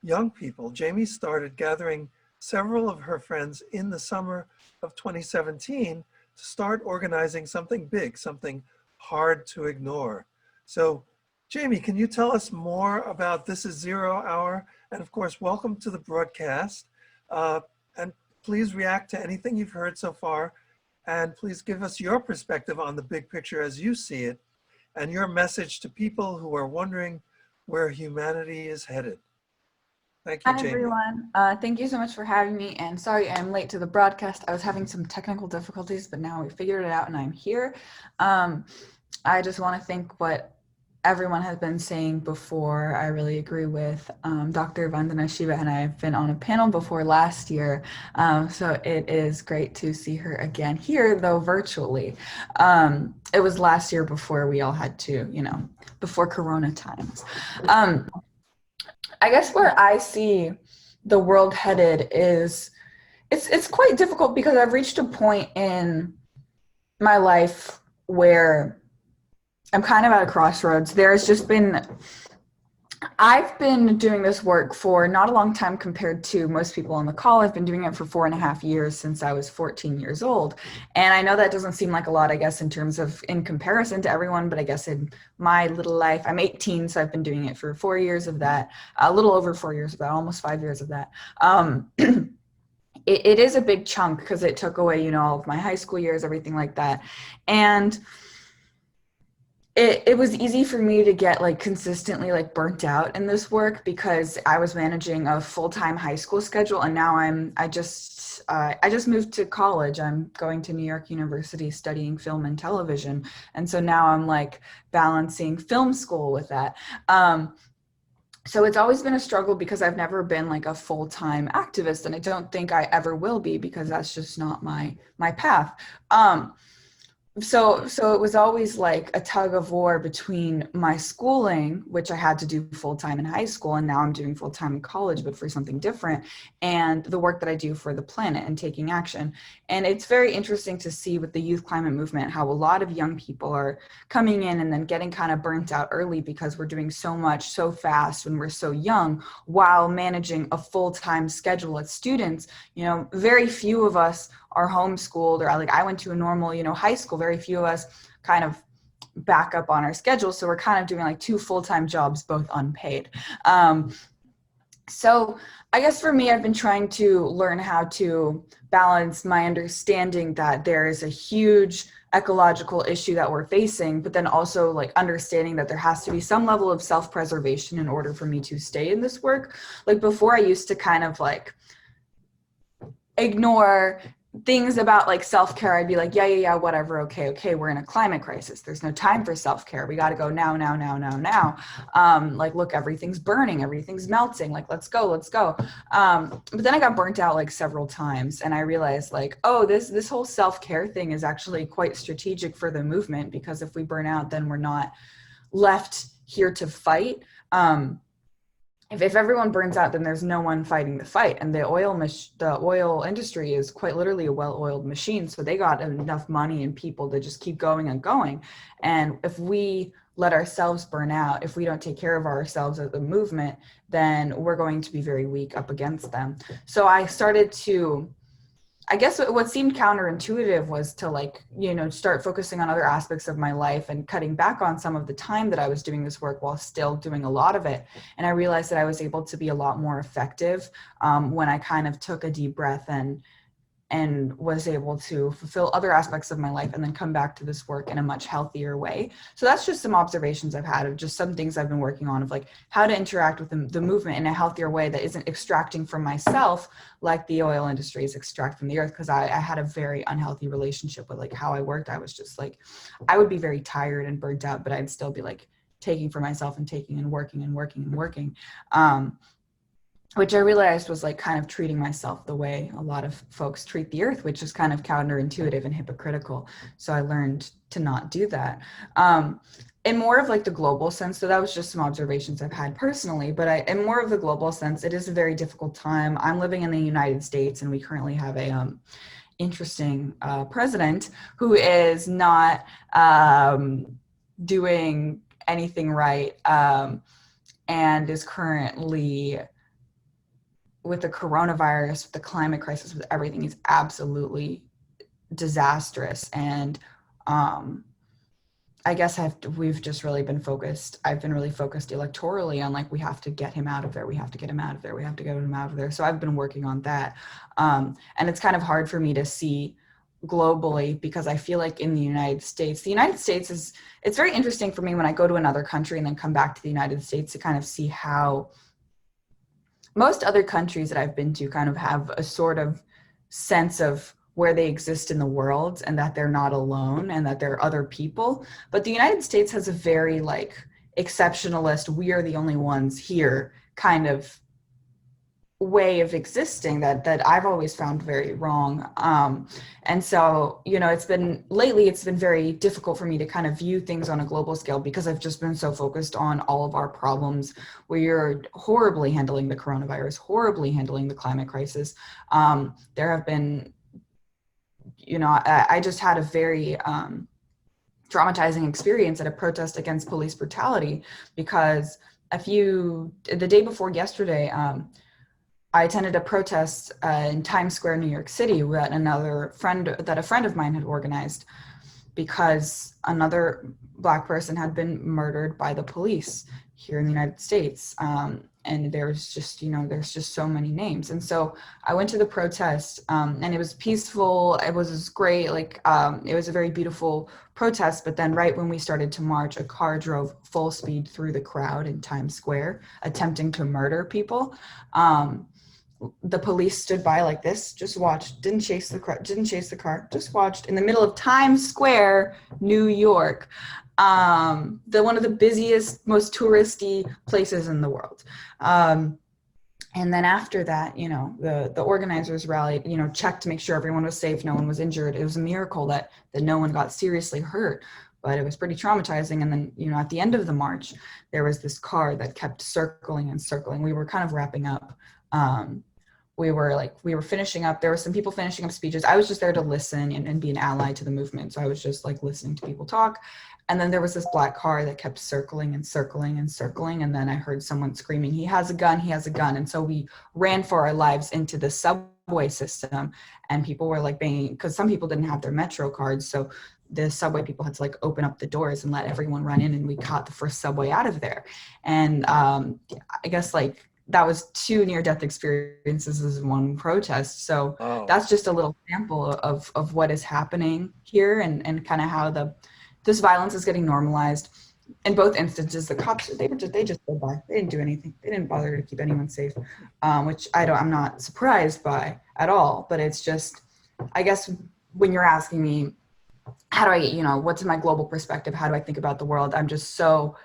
young people, Jamie started gathering several of her friends in the summer of 2017 to start organizing something big, something hard to ignore. So Jamie, can you tell us more about This Is Zero Hour? And of course, welcome to the broadcast. And please react to anything you've heard so far. And please give us your perspective on the big picture as you see it, and your message to people who are wondering where humanity is headed. Thank you, Hi, Jamie. everyone. Thank you so much for having me. And sorry, I'm late to the broadcast. I was having some technical difficulties, but now we figured it out and I'm here. I just want to thank what everyone has been saying before. I really agree with Dr. Vandana, Shiva, and I have been on a panel before last year. So it is great to see her again here, though virtually. It was last year before we all had to, before Corona times. I guess where I see the world headed is it's quite difficult because I've reached a point in my life where I'm kind of at a crossroads. I've been doing this work for not a long time compared to most people on the call. I've been doing it for 4.5 years since I was 14 years old. And I know that doesn't seem like a lot, I guess, in comparison to everyone, but I guess in my little life, I'm 18, so I've been doing it for 4 years of that, a little over 4 years of that, almost 5 years of that. It is a big chunk because it took away, all of my high school years, everything like that. And it was easy for me to get consistently burnt out in this work because I was managing a full-time high school schedule, and now I just moved to college. I'm going to New York University studying film and television, and so now I'm balancing film school with that. So it's always been a struggle because I've never been a full-time activist, and I don't think I ever will be because that's just not my path. So it was always a tug of war between my schooling, which I had to do full-time in high school, and now I'm doing full-time in college, but for something different, and the work that I do for the planet and taking action. And it's very interesting to see with the youth climate movement how a lot of young people are coming in and then getting kind of burnt out early because we're doing so much so fast when we're so young while managing a full-time schedule as students. Very few of us are homeschooled, or I went to a normal, high school. Very few of us kind of back up on our schedule. So we're kind of doing 2 full-time jobs, both unpaid. So I guess for me, I've been trying to learn how to balance my understanding that there is a huge ecological issue that we're facing, but then also understanding that there has to be some level of self-preservation in order for me to stay in this work. Before, I used to kind of ignore things about self-care. I'd be yeah, whatever, okay, we're in a climate crisis, there's no time for self-care, we got to go now. Look, everything's burning, everything's melting, let's go. But then I got burnt out several times, and I realized this whole self-care thing is actually quite strategic for the movement, because if we burn out, then we're not left here to fight. If everyone burns out, then there's no one fighting the fight. And the oil industry is quite literally a well-oiled machine. So they got enough money and people to just keep going and going. And if we let ourselves burn out, if we don't take care of ourselves as a movement, then we're going to be very weak up against them. So I started to, I guess what seemed counterintuitive was to start focusing on other aspects of my life and cutting back on some of the time that I was doing this work while still doing a lot of it. And I realized that I was able to be a lot more effective when I kind of took a deep breath and was able to fulfill other aspects of my life and then come back to this work in a much healthier way. So that's just some observations I've had of just some things I've been working on of how to interact with the movement in a healthier way that isn't extracting from myself like the oil industries extract from the earth. Because I had a very unhealthy relationship with how I worked. I was just I would be very tired and burnt out, but I'd still be taking for myself and taking and working. Which I realized was kind of treating myself the way a lot of folks treat the earth, which is kind of counterintuitive and hypocritical. So I learned to not do that. In more of the global sense, so that was just some observations I've had personally, but in more of the global sense, it is a very difficult time. I'm living in the United States, and we currently have a interesting president who is not doing anything right, and is currently, with the coronavirus, with the climate crisis, with everything, is absolutely disastrous. And I guess we've just really been focused. I've been really focused electorally on we have to get him out of there. We have to get him out of there. We have to get him out of there. So I've been working on that. And it's kind of hard for me to see globally, because I feel in the United States it's very interesting for me when I go to another country and then come back to the United States to kind of see how most other countries that I've been to kind of have a sort of sense of where they exist in the world and that they're not alone and that there are other people. But the United States has a very like exceptionalist, we are the only ones here kind of way of existing that I've always found very wrong. And so, you know, it's been very difficult for me to kind of view things on a global scale because I've just been so focused on all of our problems. We're horribly handling the coronavirus, horribly handling the climate crisis. There have been, you know, I just had a very traumatizing experience at a protest against police brutality because the day before yesterday, I attended a protest in Times Square, New York City, that a friend of mine had organized because another Black person had been murdered by the police here in the United States. And there's just so many names. And so I went to the protest and it was peaceful. It was great. Like, it was a very beautiful protest. But then right when we started to march, a car drove full speed through the crowd in Times Square, attempting to murder people. The police stood by like this, just watched, didn't chase the car, just watched in the middle of Times Square, New York, one of the busiest, most touristy places in the world. And then after that, you know, the organizers rallied, you know, checked to make sure everyone was safe, no one was injured. It was a miracle that no one got seriously hurt, but it was pretty traumatizing. And then, you know, at the end of the march, there was this car that kept circling and circling. We were kind of wrapping up. We were finishing up. There were some people finishing up speeches. I was just there to listen and be an ally to the movement. So I was just like listening to people talk. And then there was this black car that kept circling and circling and circling. And then I heard someone screaming, he has a gun, he has a gun. And so we ran for our lives into the subway system. And people were like banging, because some people didn't have their Metro cards. So the subway people had to like open up the doors and let everyone run in. And we caught the first subway out of there. And I guess like, that was 2 near-death experiences in one protest. So That's just a little sample of what is happening here and kind of how this violence is getting normalized. In both instances, the cops, they just stood by. They didn't do anything. They didn't bother to keep anyone safe, which I'm not surprised by at all. But it's just, I guess when you're asking me, how do I, you know, what's my global perspective? How do I think about the world? I'm just so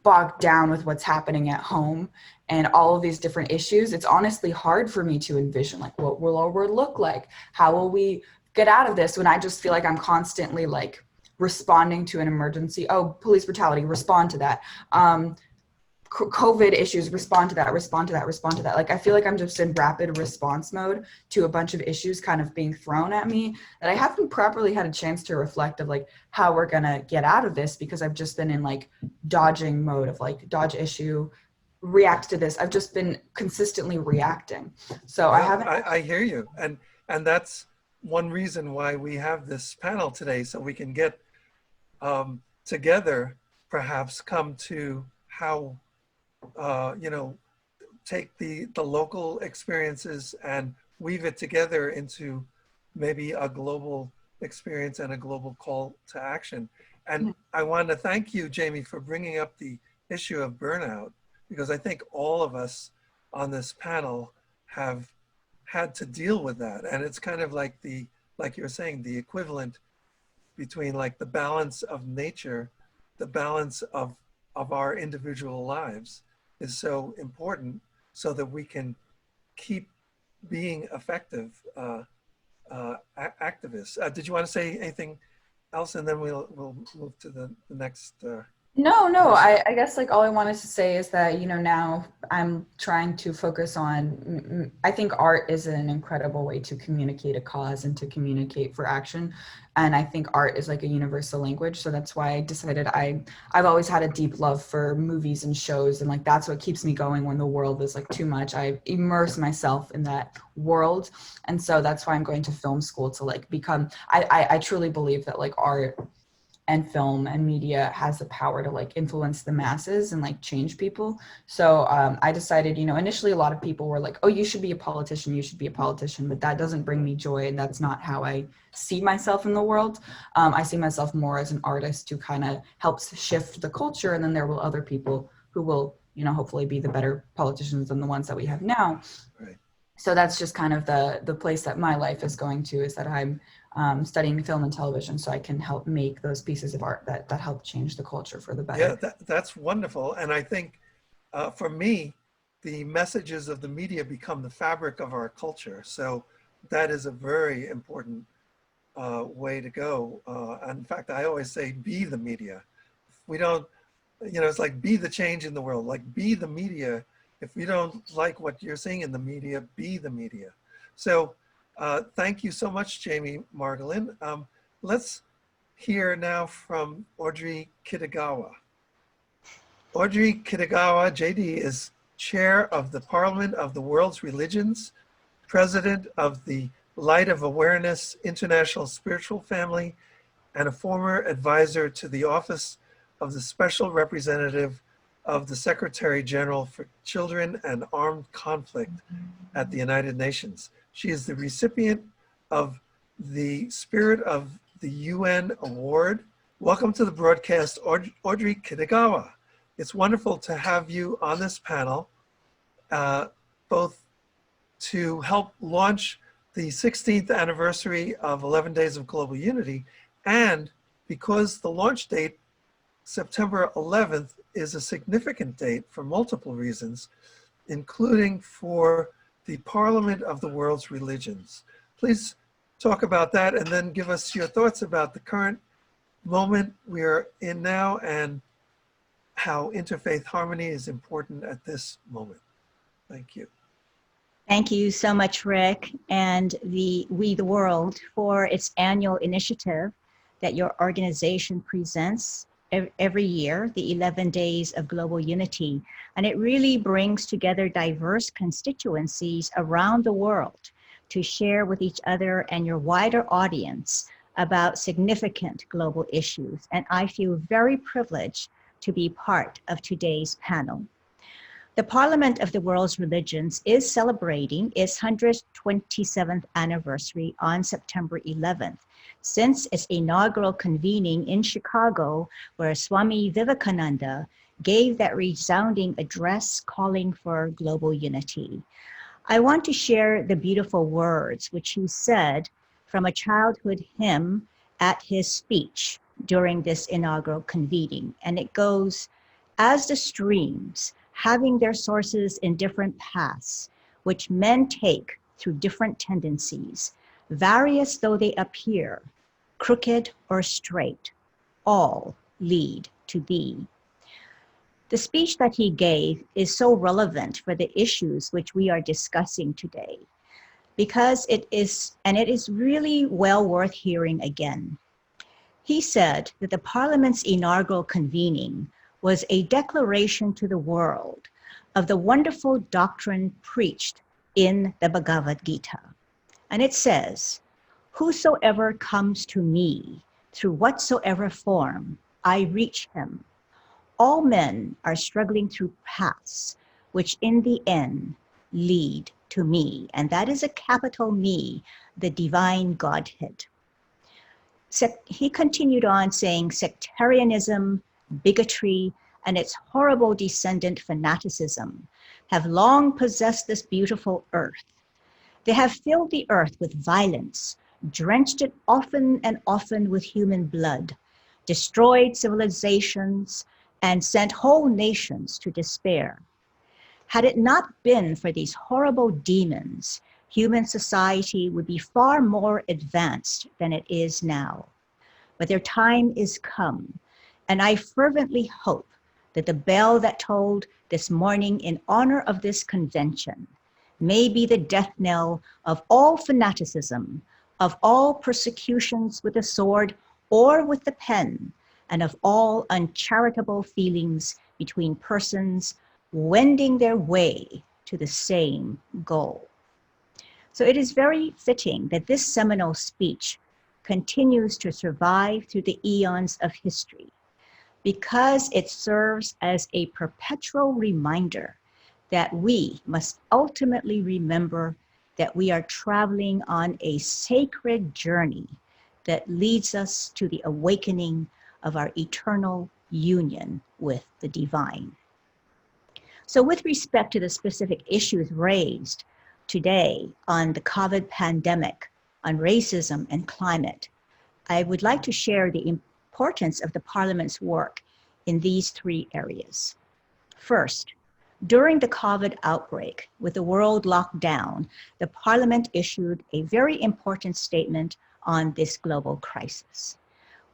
bogged down with what's happening at home and all of these different issues. It's honestly hard for me to envision like what will our world look like? How will we get out of this when I just feel like I'm constantly like responding to an emergency? Oh, police brutality, respond to that. COVID issues, respond to that. Like, I feel like I'm just in rapid response mode to a bunch of issues kind of being thrown at me that I haven't properly had a chance to reflect of like how we're gonna get out of this, because I've just been in like dodging mode of like dodge issue, react to this. I've just been consistently reacting. So I hear you. And that's one reason why we have this panel today, so we can get together, perhaps come to how you know, take the local experiences and weave it together into maybe a global experience and a global call to action. And I want to thank you, Jamie, for bringing up the issue of burnout, because I think all of us on this panel have had to deal with that. And it's kind of like like you're saying, the equivalent between like the balance of nature, the balance of our individual lives is so important so that we can keep being effective activists. Did you want to say anything else? And then we'll move to the next. No, I guess like all I wanted to say is that, you know, now I'm trying to focus on, I think art is an incredible way to communicate a cause and to communicate for action. And I think art is like a universal language. So that's why I decided I've always had a deep love for movies and shows. And like, that's what keeps me going when the world is like too much. I immerse myself in that world. And so that's why I'm going to film school to like become, I truly believe that like art and film and media has the power to like influence the masses and like change people. So I decided, you know, initially a lot of people were like, oh, you should be a politician, but that doesn't bring me joy. And that's not how I see myself in the world. I see myself more as an artist who kind of helps shift the culture. And then there will other people who will you know, hopefully be the better politicians than the ones that we have now. Right. So that's just kind of the place that my life is going to, is that I'm studying film and television so I can help make those pieces of art that help change the culture for the better. Yeah, that's wonderful. And I think for me, the messages of the media become the fabric of our culture. So that is a very important way to go. In fact, I always say, be the media. We don't, you know, it's like be the change in the world, like be the media. If you don't like what you're seeing in the media, be the media. So thank you so much, Jamie Margolin. Let's hear now from Audrey Kitagawa. Audrey Kitagawa, JD, is chair of the Parliament of the World's Religions, president of the Light of Awareness International Spiritual Family, and a former advisor to the Office of the Special Representative of the Secretary General for Children and Armed Conflict at the United Nations. She is the recipient of the Spirit of the UN Award. Welcome to the broadcast, Audrey Kitagawa. It's wonderful to have you on this panel, both to help launch the 16th anniversary of 11 Days of Global Unity, and because the launch date, September 11th, is a significant date for multiple reasons, including for the Parliament of the World's Religions. Please talk about that and then give us your thoughts about the current moment we are in now and how interfaith harmony is important at this moment. Thank you. Thank you so much, Rick, and We the World for its annual initiative that your organization presents every year, the 11 Days of Global Unity. And it really brings together diverse constituencies around the world to share with each other and your wider audience about significant global issues. And I feel very privileged to be part of today's panel. The Parliament of the World's Religions is celebrating its 127th anniversary on September 11th, since its inaugural convening in Chicago, where Swami Vivekananda gave that resounding address calling for global unity. I want to share the beautiful words which he said from a childhood hymn at his speech during this inaugural convening. And it goes, "As the streams, having their sources in different paths, which men take through different tendencies, various though they appear, crooked or straight, all lead to thee." The speech that he gave is so relevant for the issues which we are discussing today, because it is really well worth hearing again. He said that the Parliament's inaugural convening was a declaration to the world of the wonderful doctrine preached in the Bhagavad Gita. And it says, "Whosoever comes to me through whatsoever form, I reach him. All men are struggling through paths which in the end lead to me." And that is a capital Me, the divine Godhead. He continued on saying, sectarianism, bigotry, and its horrible descendant fanaticism have long possessed this beautiful earth. They have filled the earth with violence, drenched it often and often with human blood, destroyed civilizations, and sent whole nations to despair. Had it not been for these horrible demons, human society would be far more advanced than it is now. But their time is come, and I fervently hope that the bell that tolled this morning in honor of this convention may be the death knell of all fanaticism, of all persecutions with the sword or with the pen, and of all uncharitable feelings between persons wending their way to the same goal. So it is very fitting that this seminal speech continues to survive through the eons of history, because it serves as a perpetual reminder that we must ultimately remember that we are traveling on a sacred journey that leads us to the awakening of our eternal union with the divine. So with respect to the specific issues raised today on the COVID pandemic, on racism and climate, I would like to share the importance of the Parliament's work in these three areas. First, during the COVID outbreak, with the world locked down, the Parliament issued a very important statement on this global crisis.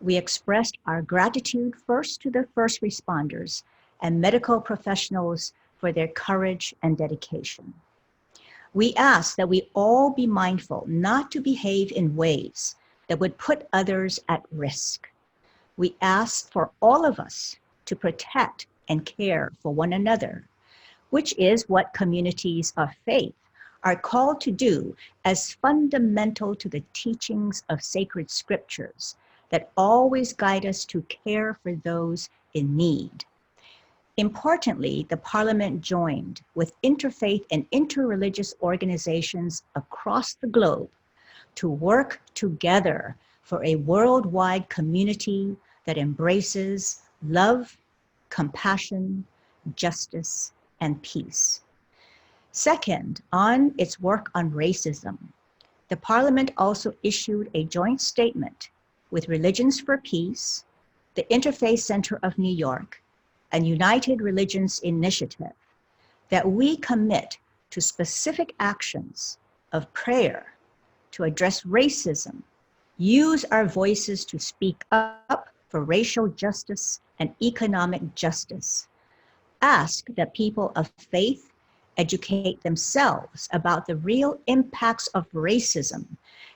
We expressed our gratitude first to the first responders and medical professionals for their courage and dedication. We asked that we all be mindful not to behave in ways that would put others at risk. We asked for all of us to protect and care for one another, which is what communities of faith are called to do as fundamental to the teachings of sacred scriptures that always guide us to care for those in need. Importantly, the Parliament joined with interfaith and interreligious organizations across the globe to work together for a worldwide community that embraces love, compassion, justice, and peace. Second, on its work on racism, the Parliament also issued a joint statement with Religions for Peace, the Interfaith Center of New York, and United Religions Initiative that we commit to specific actions of prayer to address racism, use our voices to speak up for racial justice and economic justice, ask that people of faith educate themselves about the real impacts of racism,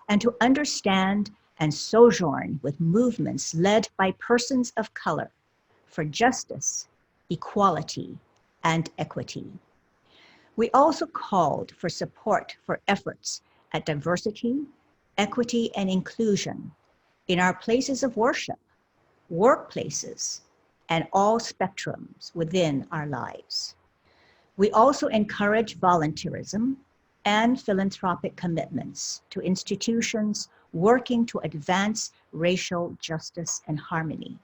and to understand and sojourn with movements led by persons of color for justice, equality, and equity. We also called for support for efforts at diversity, equity, and inclusion in our places of worship, workplaces, and all spectrums within our lives. We also encourage volunteerism and philanthropic commitments to institutions working to advance racial justice and harmony.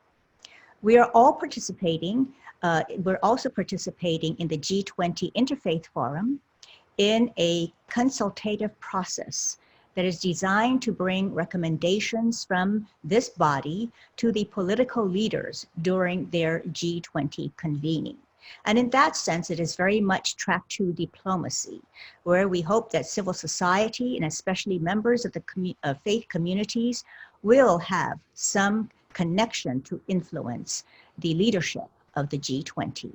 We are all participating, we're also participating in the G20 Interfaith Forum in a consultative process that is designed to bring recommendations from this body to the political leaders during their G20 convening. And in that sense, it is very much track to diplomacy, where we hope that civil society and especially members of the faith communities will have some connection to influence the leadership of the G20.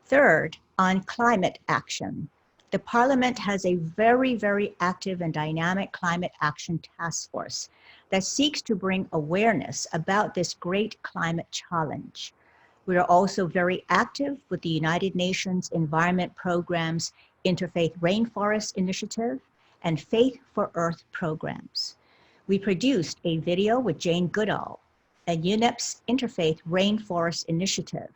Third, on climate action, the Parliament has a very, very active and dynamic climate action task force that seeks to bring awareness about this great climate challenge. We are also very active with the United Nations Environment Programme's Interfaith Rainforest Initiative and Faith for Earth programs. We produced a video with Jane Goodall and UNEP's Interfaith Rainforest Initiative,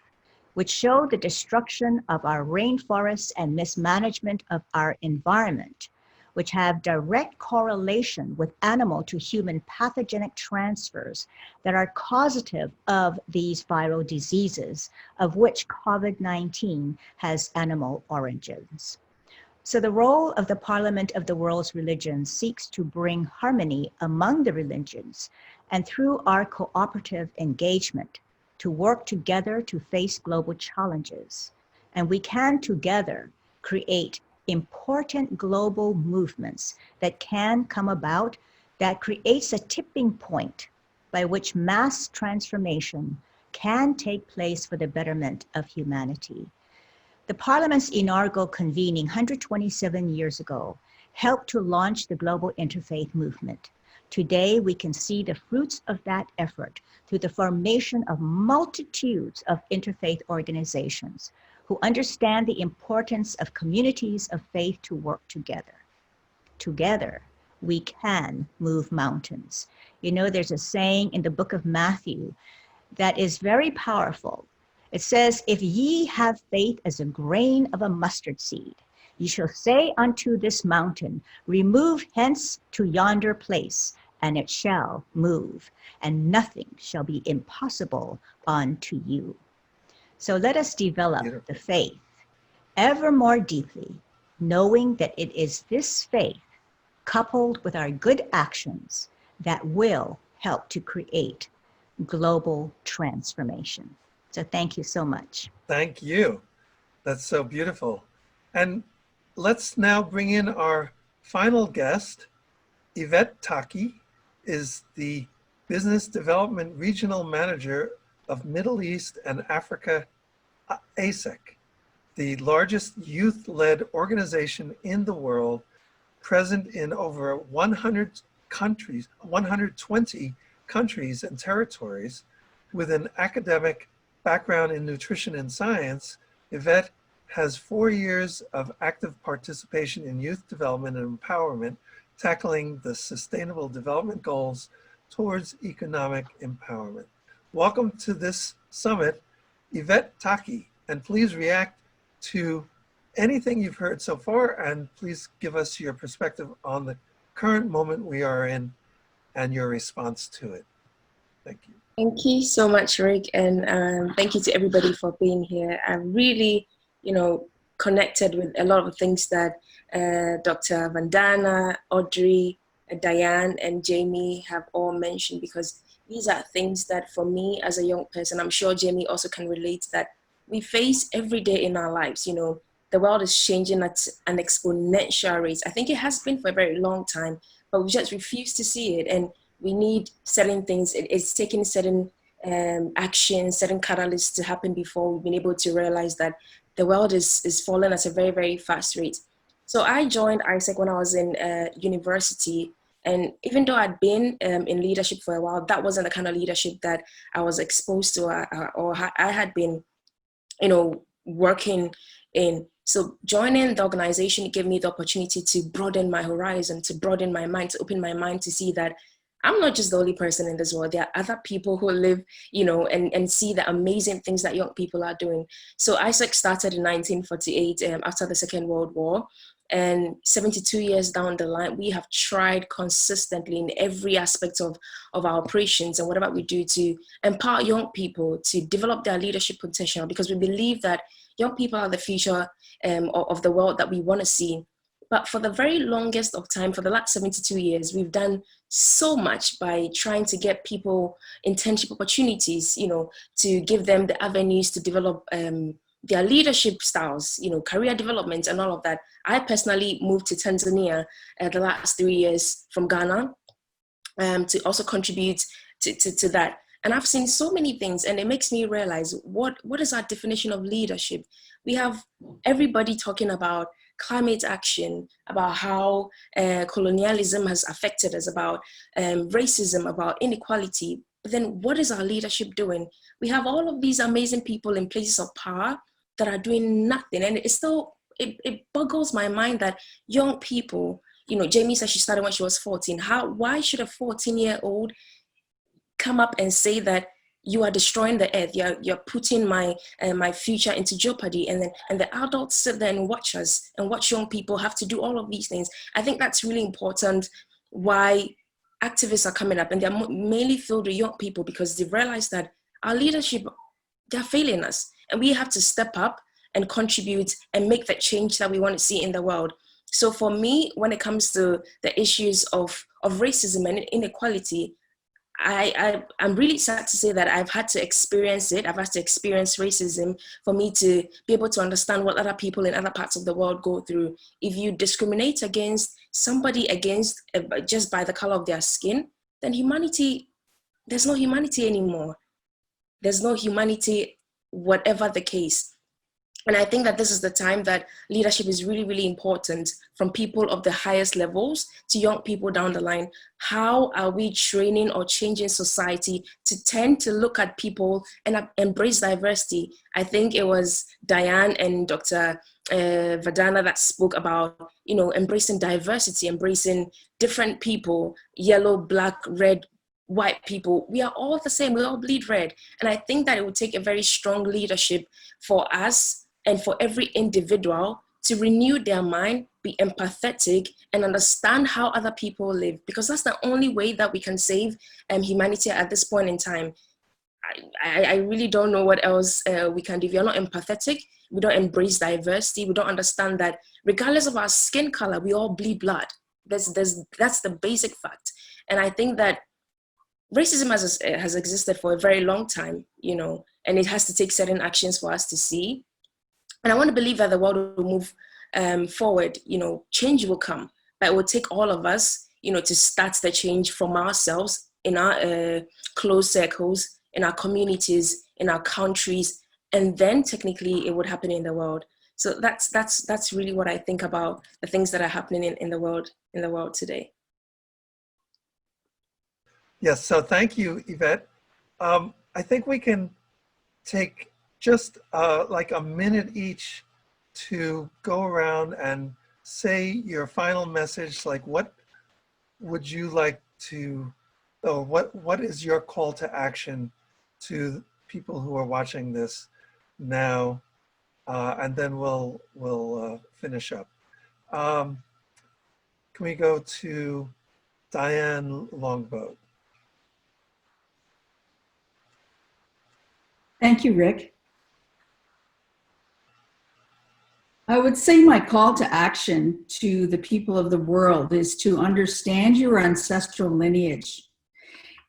which showed the destruction of our rainforests and mismanagement of our environment, which have direct correlation with animal to human pathogenic transfers that are causative of these viral diseases, of which COVID-19 has animal origins. So the role of the Parliament of the World's Religions seeks to bring harmony among the religions, and through our cooperative engagement, to work together to face global challenges. And we can together create important global movements that can come about that creates a tipping point by which mass transformation can take place for the betterment of humanity. The Parliament's inaugural convening 127 years ago helped to launch the global interfaith movement. Today, we can see the fruits of that effort through the formation of multitudes of interfaith organizations who understand the importance of communities of faith to work together. Together, we can move mountains. You know, there's a saying in the book of Matthew that is very powerful. It says, if ye have faith as a grain of a mustard seed, ye shall say unto this mountain, remove hence to yonder place, and it shall move, and nothing shall be impossible unto you. So let us develop the faith ever more deeply, knowing that it is this faith, coupled with our good actions, that will help to create global transformation. So thank you so much. Thank you. That's so beautiful. And let's now bring in our final guest. Yvette Tackie is the Business Development Regional Manager of Middle East and Africa, ASEC, the largest youth-led organization in the world, present in over 100 countries, 120 countries and territories. With an academic background in nutrition and science, Yvette has 4 years of active participation in youth development and empowerment, tackling the Sustainable Development Goals towards economic empowerment. Welcome to this summit, Yvette Tackie, and please react to anything you've heard so far, and please give us your perspective on the current moment we are in and your response to it. Thank you. Thank you so much, Rick, and thank you to everybody for being here. I'm really, connected with a lot of the things that Dr. Vandana, Audrey, Diane, and Jamie have all mentioned, because these are things that for me as a young person, I'm sure Jamie also can relate, that we face every day in our lives. The world is changing at an exponential rate. I think it has been for a very long time, but we just refuse to see it. And we need certain things. It's taking certain actions, certain catalysts to happen before we've been able to realize that the world is falling at a very, very fast rate. So I joined ASEC when I was in university. And even though I'd been in leadership for a while, that wasn't the kind of leadership that I was exposed to or I had been, working in. So joining the organization gave me the opportunity to broaden my horizon, to broaden my mind, to open my mind to see that I'm not just the only person in this world. There are other people who live, and see the amazing things that young people are doing. So ASEC started in 1948 after the Second World War. And 72 years down the line, we have tried consistently in every aspect of our operations and whatever we do to empower young people to develop their leadership potential, because we believe that young people are the future of the world that we want to see. But for the very longest of time, for the last 72 years, we've done so much by trying to get people internship opportunities, to give them the avenues to develop their leadership styles, career development and all of that. I personally moved to Tanzania the last 3 years from Ghana to also contribute to that. And I've seen so many things, and it makes me realize what is our definition of leadership? We have everybody talking about climate action, about how colonialism has affected us, about racism, about inequality. But then what is our leadership doing? We have all of these amazing people in places of power that are doing nothing. And it boggles my mind that young people, Jamie said she started when she was 14. Why should a 14-year-old come up and say that you are destroying the earth, you're putting my future into jeopardy, and the adults sit there and watch us and watch young people have to do all of these things? I think that's really important, why activists are coming up, and they're mainly filled with young people, because they realize that our leadership, they're failing us, and we have to step up and contribute and make the change that we want to see in the world. So for me, when it comes to the issues of racism and inequality, I'm really sad to say that I've had to experience it. I've had to experience racism for me to be able to understand what other people in other parts of the world go through. If you discriminate against somebody just by the color of their skin, then there's no humanity anymore. There's no humanity, whatever the case. And I think that this is the time that leadership is really, really important, from people of the highest levels to young people down the line. How are we training or changing society to tend to look at people and embrace diversity? I think it was Diane and Dr. Vandana that spoke about, embracing diversity, embracing different people, yellow, black, red, white people. We are all the same. We all bleed red. And I think that it would take a very strong leadership for us and for every individual to renew their mind, be empathetic, and understand how other people live, because that's the only way that we can save humanity at this point in time. I really don't know what else we can do. If you're not empathetic, we don't embrace diversity, we don't understand that regardless of our skin color, we all bleed blood. That's the basic fact. And I think that racism has existed for a very long time, you know, and it has to take certain actions for us to see. And I want to believe that the world will move forward, you know, change will come, but it will take all of us, you know, to start the change from ourselves, in our close circles, in our communities, in our countries, and then technically it would happen in the world. So that's really what I think about the things that are happening in the world today. Yes, so thank you, Yvette. I think we can take just like a minute each to go around and say your final message, like what would you like to, or what is your call to action to people who are watching this now, and then we'll finish up. Can we go to Diane Longboat? Thank you, Rick. I would say my call to action to the people of the world is to understand your ancestral lineage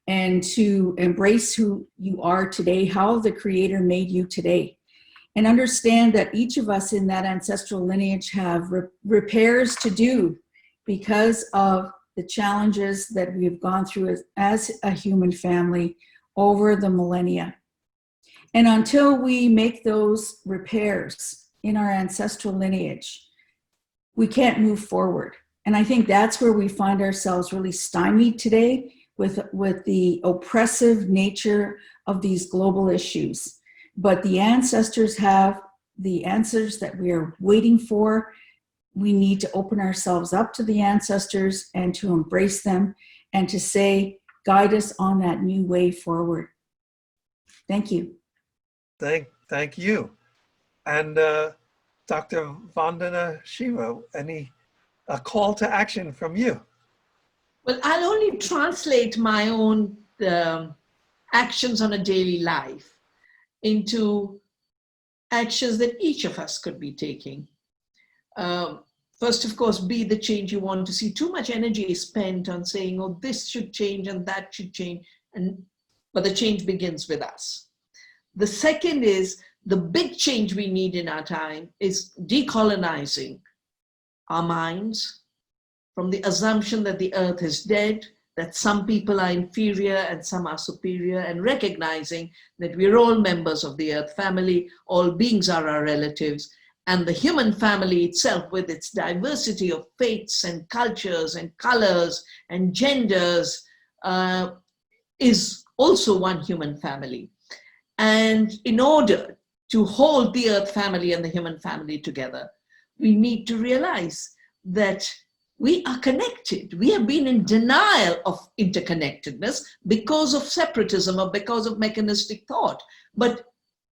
and to embrace who you are today, how the Creator made you today, and understand that each of us in that ancestral lineage have repairs to do because of the challenges that we've gone through as a human family over the millennia. And until we make those repairs in our ancestral lineage, we can't move forward. And I think that's where we find ourselves really stymied today with the oppressive nature of these global issues. But the ancestors have the answers that we are waiting for. We need to open ourselves up to the ancestors and to embrace them and to say, guide us on that new way forward. Thank you. Thank you. And Dr. Vandana Shiva, a call to action from you? Well, I'll only translate my own actions on a daily life into actions that each of us could be taking. First, of course, be the change you want to see. Too much energy is spent on saying, oh, this should change and that should change. But the change begins with us. The second is the big change we need in our time is decolonizing our minds from the assumption that the earth is dead, that some people are inferior and some are superior, and recognizing that we're all members of the earth family, all beings are our relatives, and the human family itself with its diversity of faiths and cultures and colors and genders is also one human family. And in order to hold the earth family and the human family together, we need to realize that we are connected. We have been in denial of interconnectedness because of separatism or because of mechanistic thought. But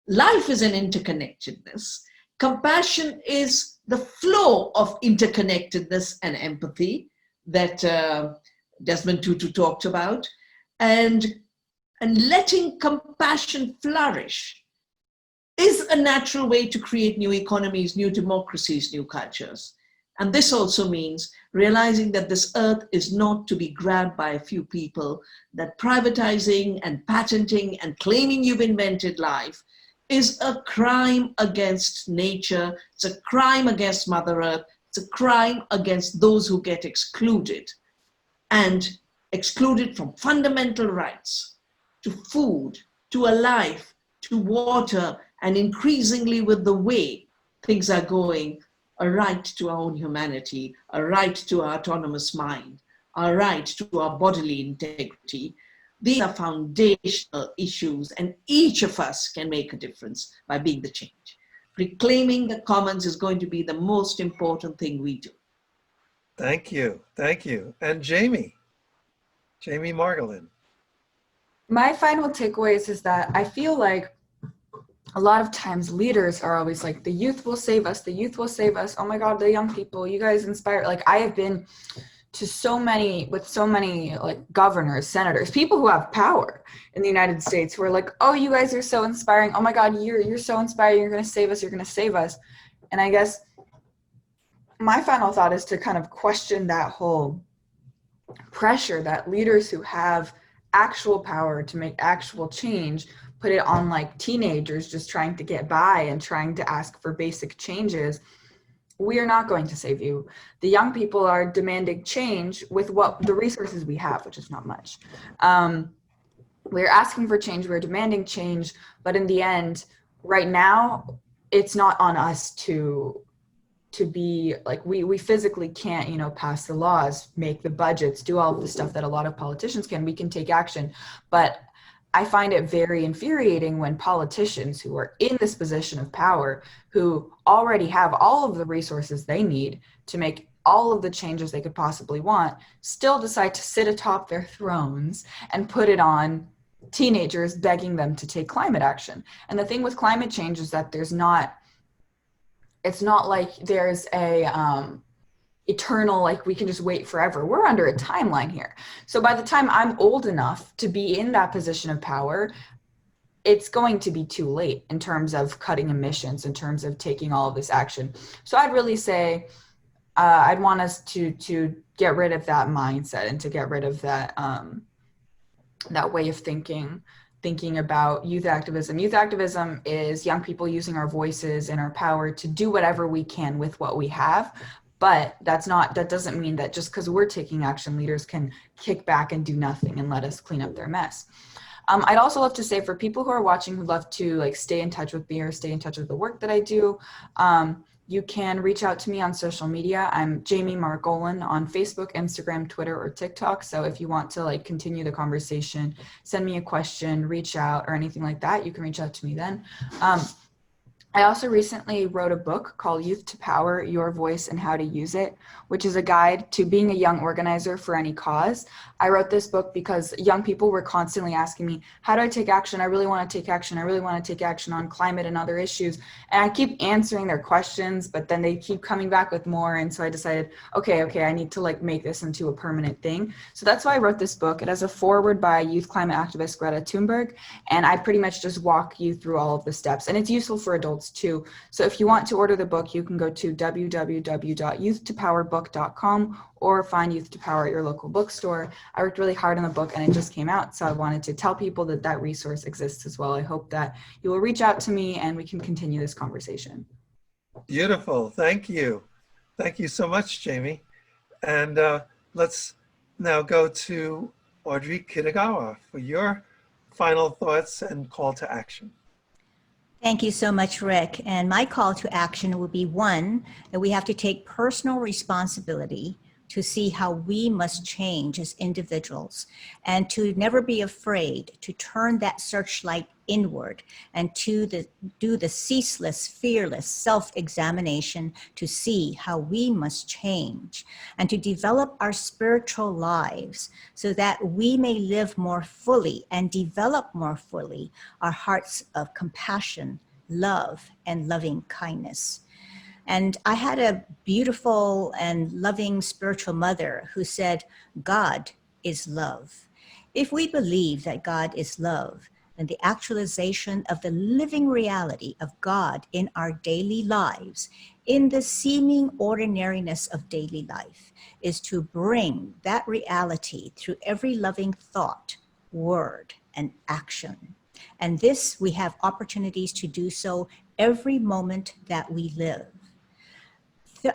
life is an interconnectedness. Compassion is the flow of interconnectedness and empathy that Desmond Tutu talked about. And letting compassion flourish is a natural way to create new economies, new democracies, new cultures. And this also means realizing that this earth is not to be grabbed by a few people, that privatizing and patenting and claiming you've invented life is a crime against nature, it's a crime against Mother Earth, it's a crime against those who get excluded, and excluded from fundamental rights to food, to a life, to water, and increasingly with the way things are going, a right to our own humanity, a right to our autonomous mind, a right to our bodily integrity. These are foundational issues, and each of us can make a difference by being the change. Reclaiming the commons is going to be the most important thing we do. Thank you. Thank you. And Jamie Margolin. My final takeaways is that I feel like a lot of times leaders are always like, the youth will save us, the youth will save us. Oh my God, the young people, you guys inspire. Like, I have been to so many, with so many like governors, senators, people who have power in the United States who are like, oh, you guys are so inspiring. Oh my God, you're so inspiring. You're going to save us. You're going to save us. And I guess my final thought is to kind of question that whole pressure that leaders who have actual power to make actual change put it on like teenagers just trying to get by and trying to ask for basic changes. We are not going to save you. The young people are demanding change with what the resources we have, which is not much. We're asking for change, we're demanding change, but in the end, right now, it's not on us to be like, we physically can't, you know, pass the laws, make the budgets, do all of the stuff that a lot of politicians can. We can take action, but I find it very infuriating when politicians who are in this position of power, who already have all of the resources they need to make all of the changes they could possibly want, still decide to sit atop their thrones and put it on teenagers begging them to take climate action. And the thing with climate change is that it's not like there's a eternal, like we can just wait forever. We're under a timeline here. So by the time I'm old enough to be in that position of power, it's going to be too late in terms of cutting emissions, in terms of taking all of this action. So I'd really say I'd want us to get rid of that mindset and to get rid of that that way of thinking about youth activism. Youth activism is young people using our voices and our power to do whatever we can with what we have. But that doesn't mean that just because we're taking action, leaders can kick back and do nothing and let us clean up their mess. I'd also love to say, for people who are watching who love to like stay in touch with me or stay in touch with the work that I do, you can reach out to me on social media. I'm Jamie Margolin on Facebook, Instagram, Twitter, or TikTok. So if you want to like continue the conversation, send me a question, reach out, or anything like that, you can reach out to me then. I also recently wrote a book called Youth to Power, Your Voice and How to Use It, which is a guide to being a young organizer for any cause. I wrote this book because young people were constantly asking me, how do I take action? I really want to take action. I really want to take action on climate and other issues. And I keep answering their questions, but then they keep coming back with more. And so I decided, okay, I need to like make this into a permanent thing. So that's why I wrote this book. It has a foreword by youth climate activist Greta Thunberg. And I pretty much just walk you through all of the steps. And it's useful for adults too. So if you want to order the book, you can go to www.youthtopowerbook.com or find Youth to Power at your local bookstore. I worked really hard on the book and it just came out. So I wanted to tell people that that resource exists as well. I hope that you will reach out to me and we can continue this conversation. Beautiful. Thank you. Thank you so much, Jamie. And let's now go to Audrey Kitagawa for your final thoughts and call to action. Thank you so much, Rick. And my call to action will be one, that we have to take personal responsibility to see how we must change as individuals and to never be afraid to turn that searchlight inward and to do the ceaseless, fearless self-examination to see how we must change and to develop our spiritual lives so that we may live more fully and develop more fully our hearts of compassion, love, and loving kindness. And I had a beautiful and loving spiritual mother who said, God is love. If we believe that God is love, then the actualization of the living reality of God in our daily lives, in the seeming ordinariness of daily life, is to bring that reality through every loving thought, word, and action. And this, we have opportunities to do so every moment that we live.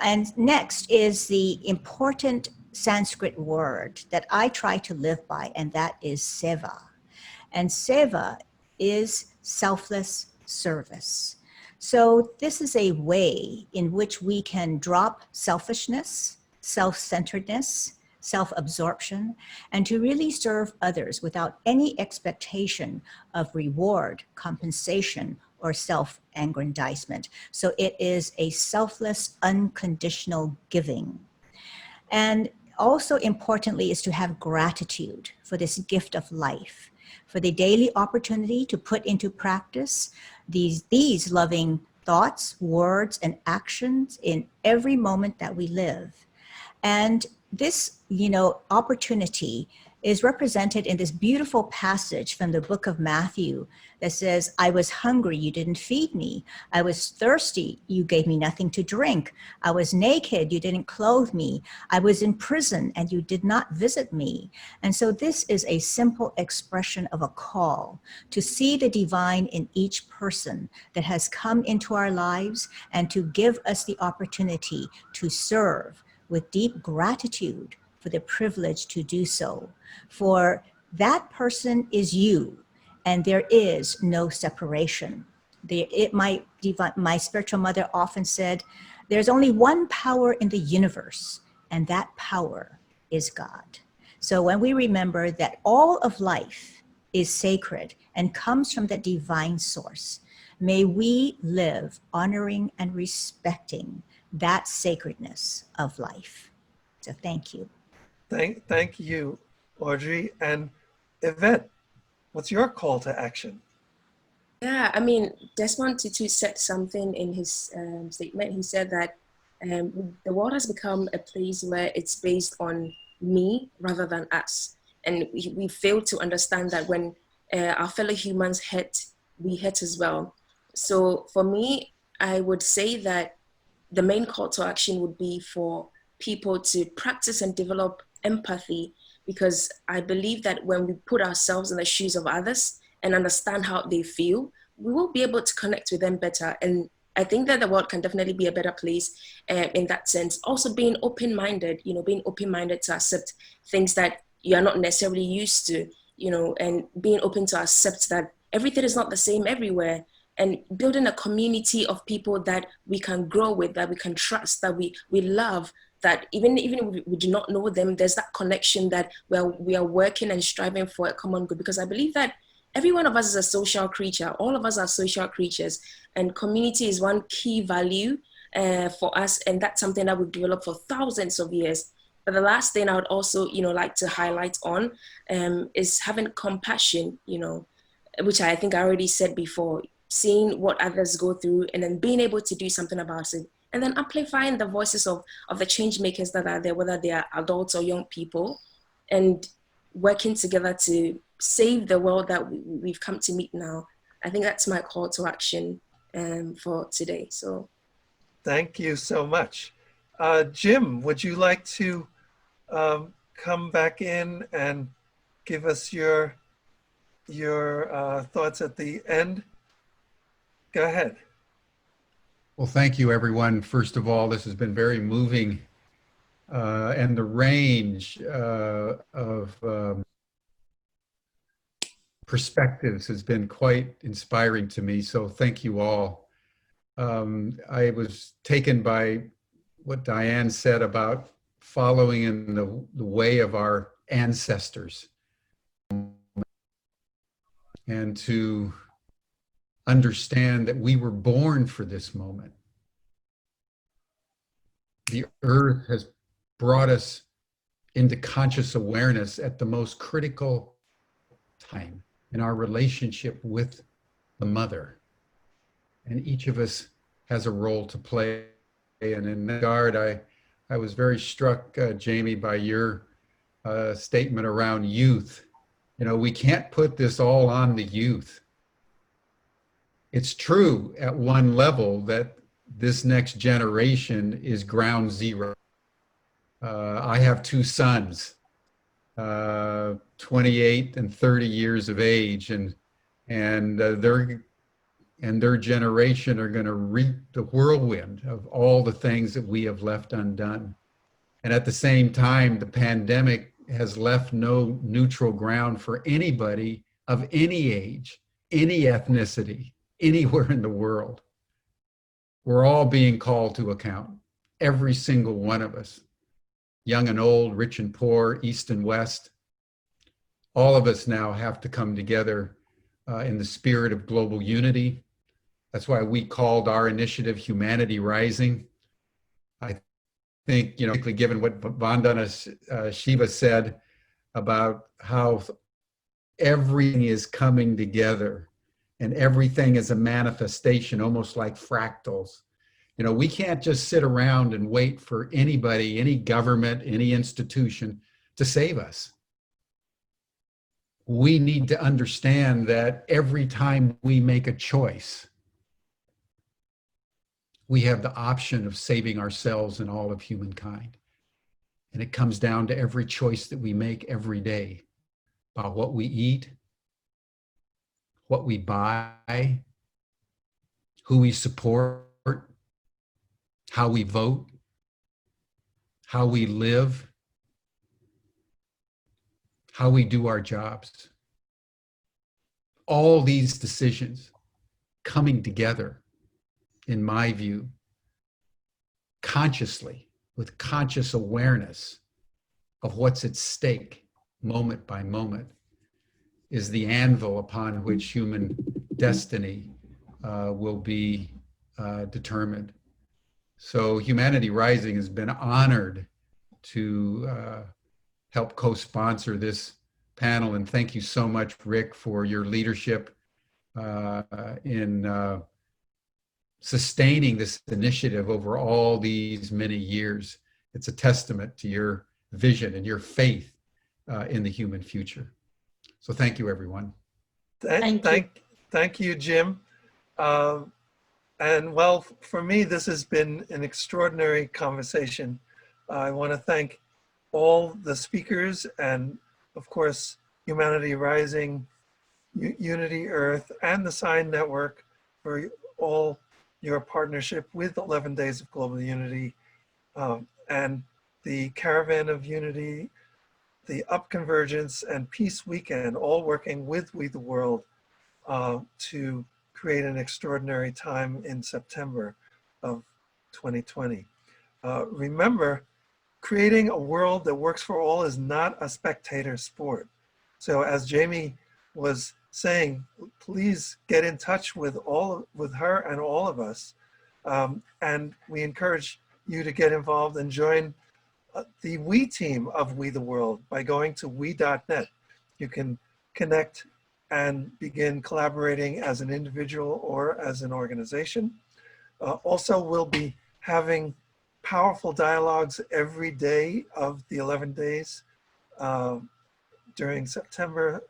And next is the important Sanskrit word that I try to live by, and that is Seva. And Seva is selfless service. So this is a way in which we can drop selfishness, self-centeredness, self-absorption, and to really serve others without any expectation of reward, compensation, or self-aggrandizement. So it is a selfless, unconditional giving. And also importantly is to have gratitude for this gift of life, for the daily opportunity to put into practice these loving thoughts, words, and actions in every moment that we live. And this, opportunity is represented in this beautiful passage from the book of Matthew that says, I was hungry, you didn't feed me. I was thirsty, you gave me nothing to drink. I was naked, you didn't clothe me. I was in prison and you did not visit me. And so this is a simple expression of a call to see the divine in each person that has come into our lives and to give us the opportunity to serve with deep gratitude for the privilege to do so. For that person is you, and there is no separation. My spiritual mother often said, there's only one power in the universe, and that power is God. So when we remember that all of life is sacred and comes from that divine source, may we live honoring and respecting that sacredness of life. So thank you. Thank you, Audrey. And Yvette, what's your call to action? Yeah, I mean, Desmond Tutu said something in his statement. He said that the world has become a place where it's based on me rather than us. And we fail to understand that when our fellow humans hurt, we hurt as well. So for me, I would say that the main call to action would be for people to practice and develop empathy, because I believe that when we put ourselves in the shoes of others and understand how they feel, we will be able to connect with them better. And I think that the world can definitely be a better place in that sense. Also being open-minded, being open-minded to accept things that you are not necessarily used to, and being open to accept that everything is not the same everywhere, and building a community of people that we can grow with, that we can trust, that we love, that even if we do not know them, there's that connection that we are working and striving for a common good. Because I believe that every one of us is a social creature. All of us are social creatures, and community is one key value for us, and that's something that we've developed for thousands of years. But the last thing I would also, like to highlight on is having compassion, which I think I already said before, seeing what others go through and then being able to do something about it. And then amplifying the voices of the change makers that are there, whether they are adults or young people, and working together to save the world that we've come to meet now. I think that's my call to action for today. So, thank you so much. Jim, would you like to come back in and give us your thoughts at the end? Go ahead. Well, thank you, everyone. First of all, this has been very moving, and the range of perspectives has been quite inspiring to me. So thank you all. I was taken by what Diane said about following in the way of our ancestors, and to understand that we were born for this moment. The earth has brought us into conscious awareness at the most critical time in our relationship with the mother. And each of us has a role to play. And in that regard, I was very struck, Jamie, by your statement around youth. We can't put this all on the youth. It's true at one level that this next generation is ground zero. I have two sons, 28 and 30 years of age, and their generation are going to reap the whirlwind of all the things that we have left undone. And at the same time, the pandemic has left no neutral ground for anybody of any age, any ethnicity, anywhere in the world. We're all being called to account, every single one of us, young and old, rich and poor, east and west. All of us now have to come together in the spirit of global unity. That's why we called our initiative Humanity Rising. I think, given what Vandana Shiva said about how everything is coming together and everything is a manifestation, almost like fractals. You know, we can't just sit around and wait for anybody, any government, any institution to save us. We need to understand that every time we make a choice, we have the option of saving ourselves and all of humankind. And it comes down to every choice that we make every day about what we eat, what we buy, who we support, how we vote, how we live, how we do our jobs. All these decisions coming together, in my view, consciously, with conscious awareness of what's at stake moment by moment, is the anvil upon which human destiny will be determined. So Humanity Rising has been honored to help co-sponsor this panel. And thank you so much, Rick, for your leadership in sustaining this initiative over all these many years. It's a testament to your vision and your faith in the human future. So thank you, everyone. Thank you, Jim. And well, for me, this has been an extraordinary conversation. I want to thank all the speakers and, of course, Humanity Rising, Unity Earth, and the Sign Network for all your partnership with 11 Days of Global Unity, and the Caravan of Unity, the Upconvergence, and Peace Weekend, all working with We the World to create an extraordinary time in September of 2020. Remember, creating a world that works for all is not a spectator sport. So as Jamie was saying, please get in touch with her and all of us. And we encourage you to get involved and join the We team of We the World by going to we.net. You can connect and begin collaborating as an individual or as an organization. Also, we'll be having powerful dialogues every day of the 11 days during September,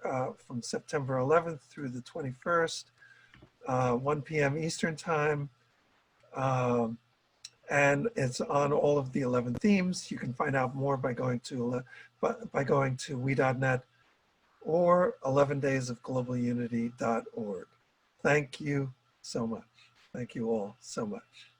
from September 11th through the 21st, 1 p.m. Eastern Time. And it's on all of the 11 themes. You can find out more by going to we.net or 11daysofglobalunity.org. Thank you so much. Thank you all so much.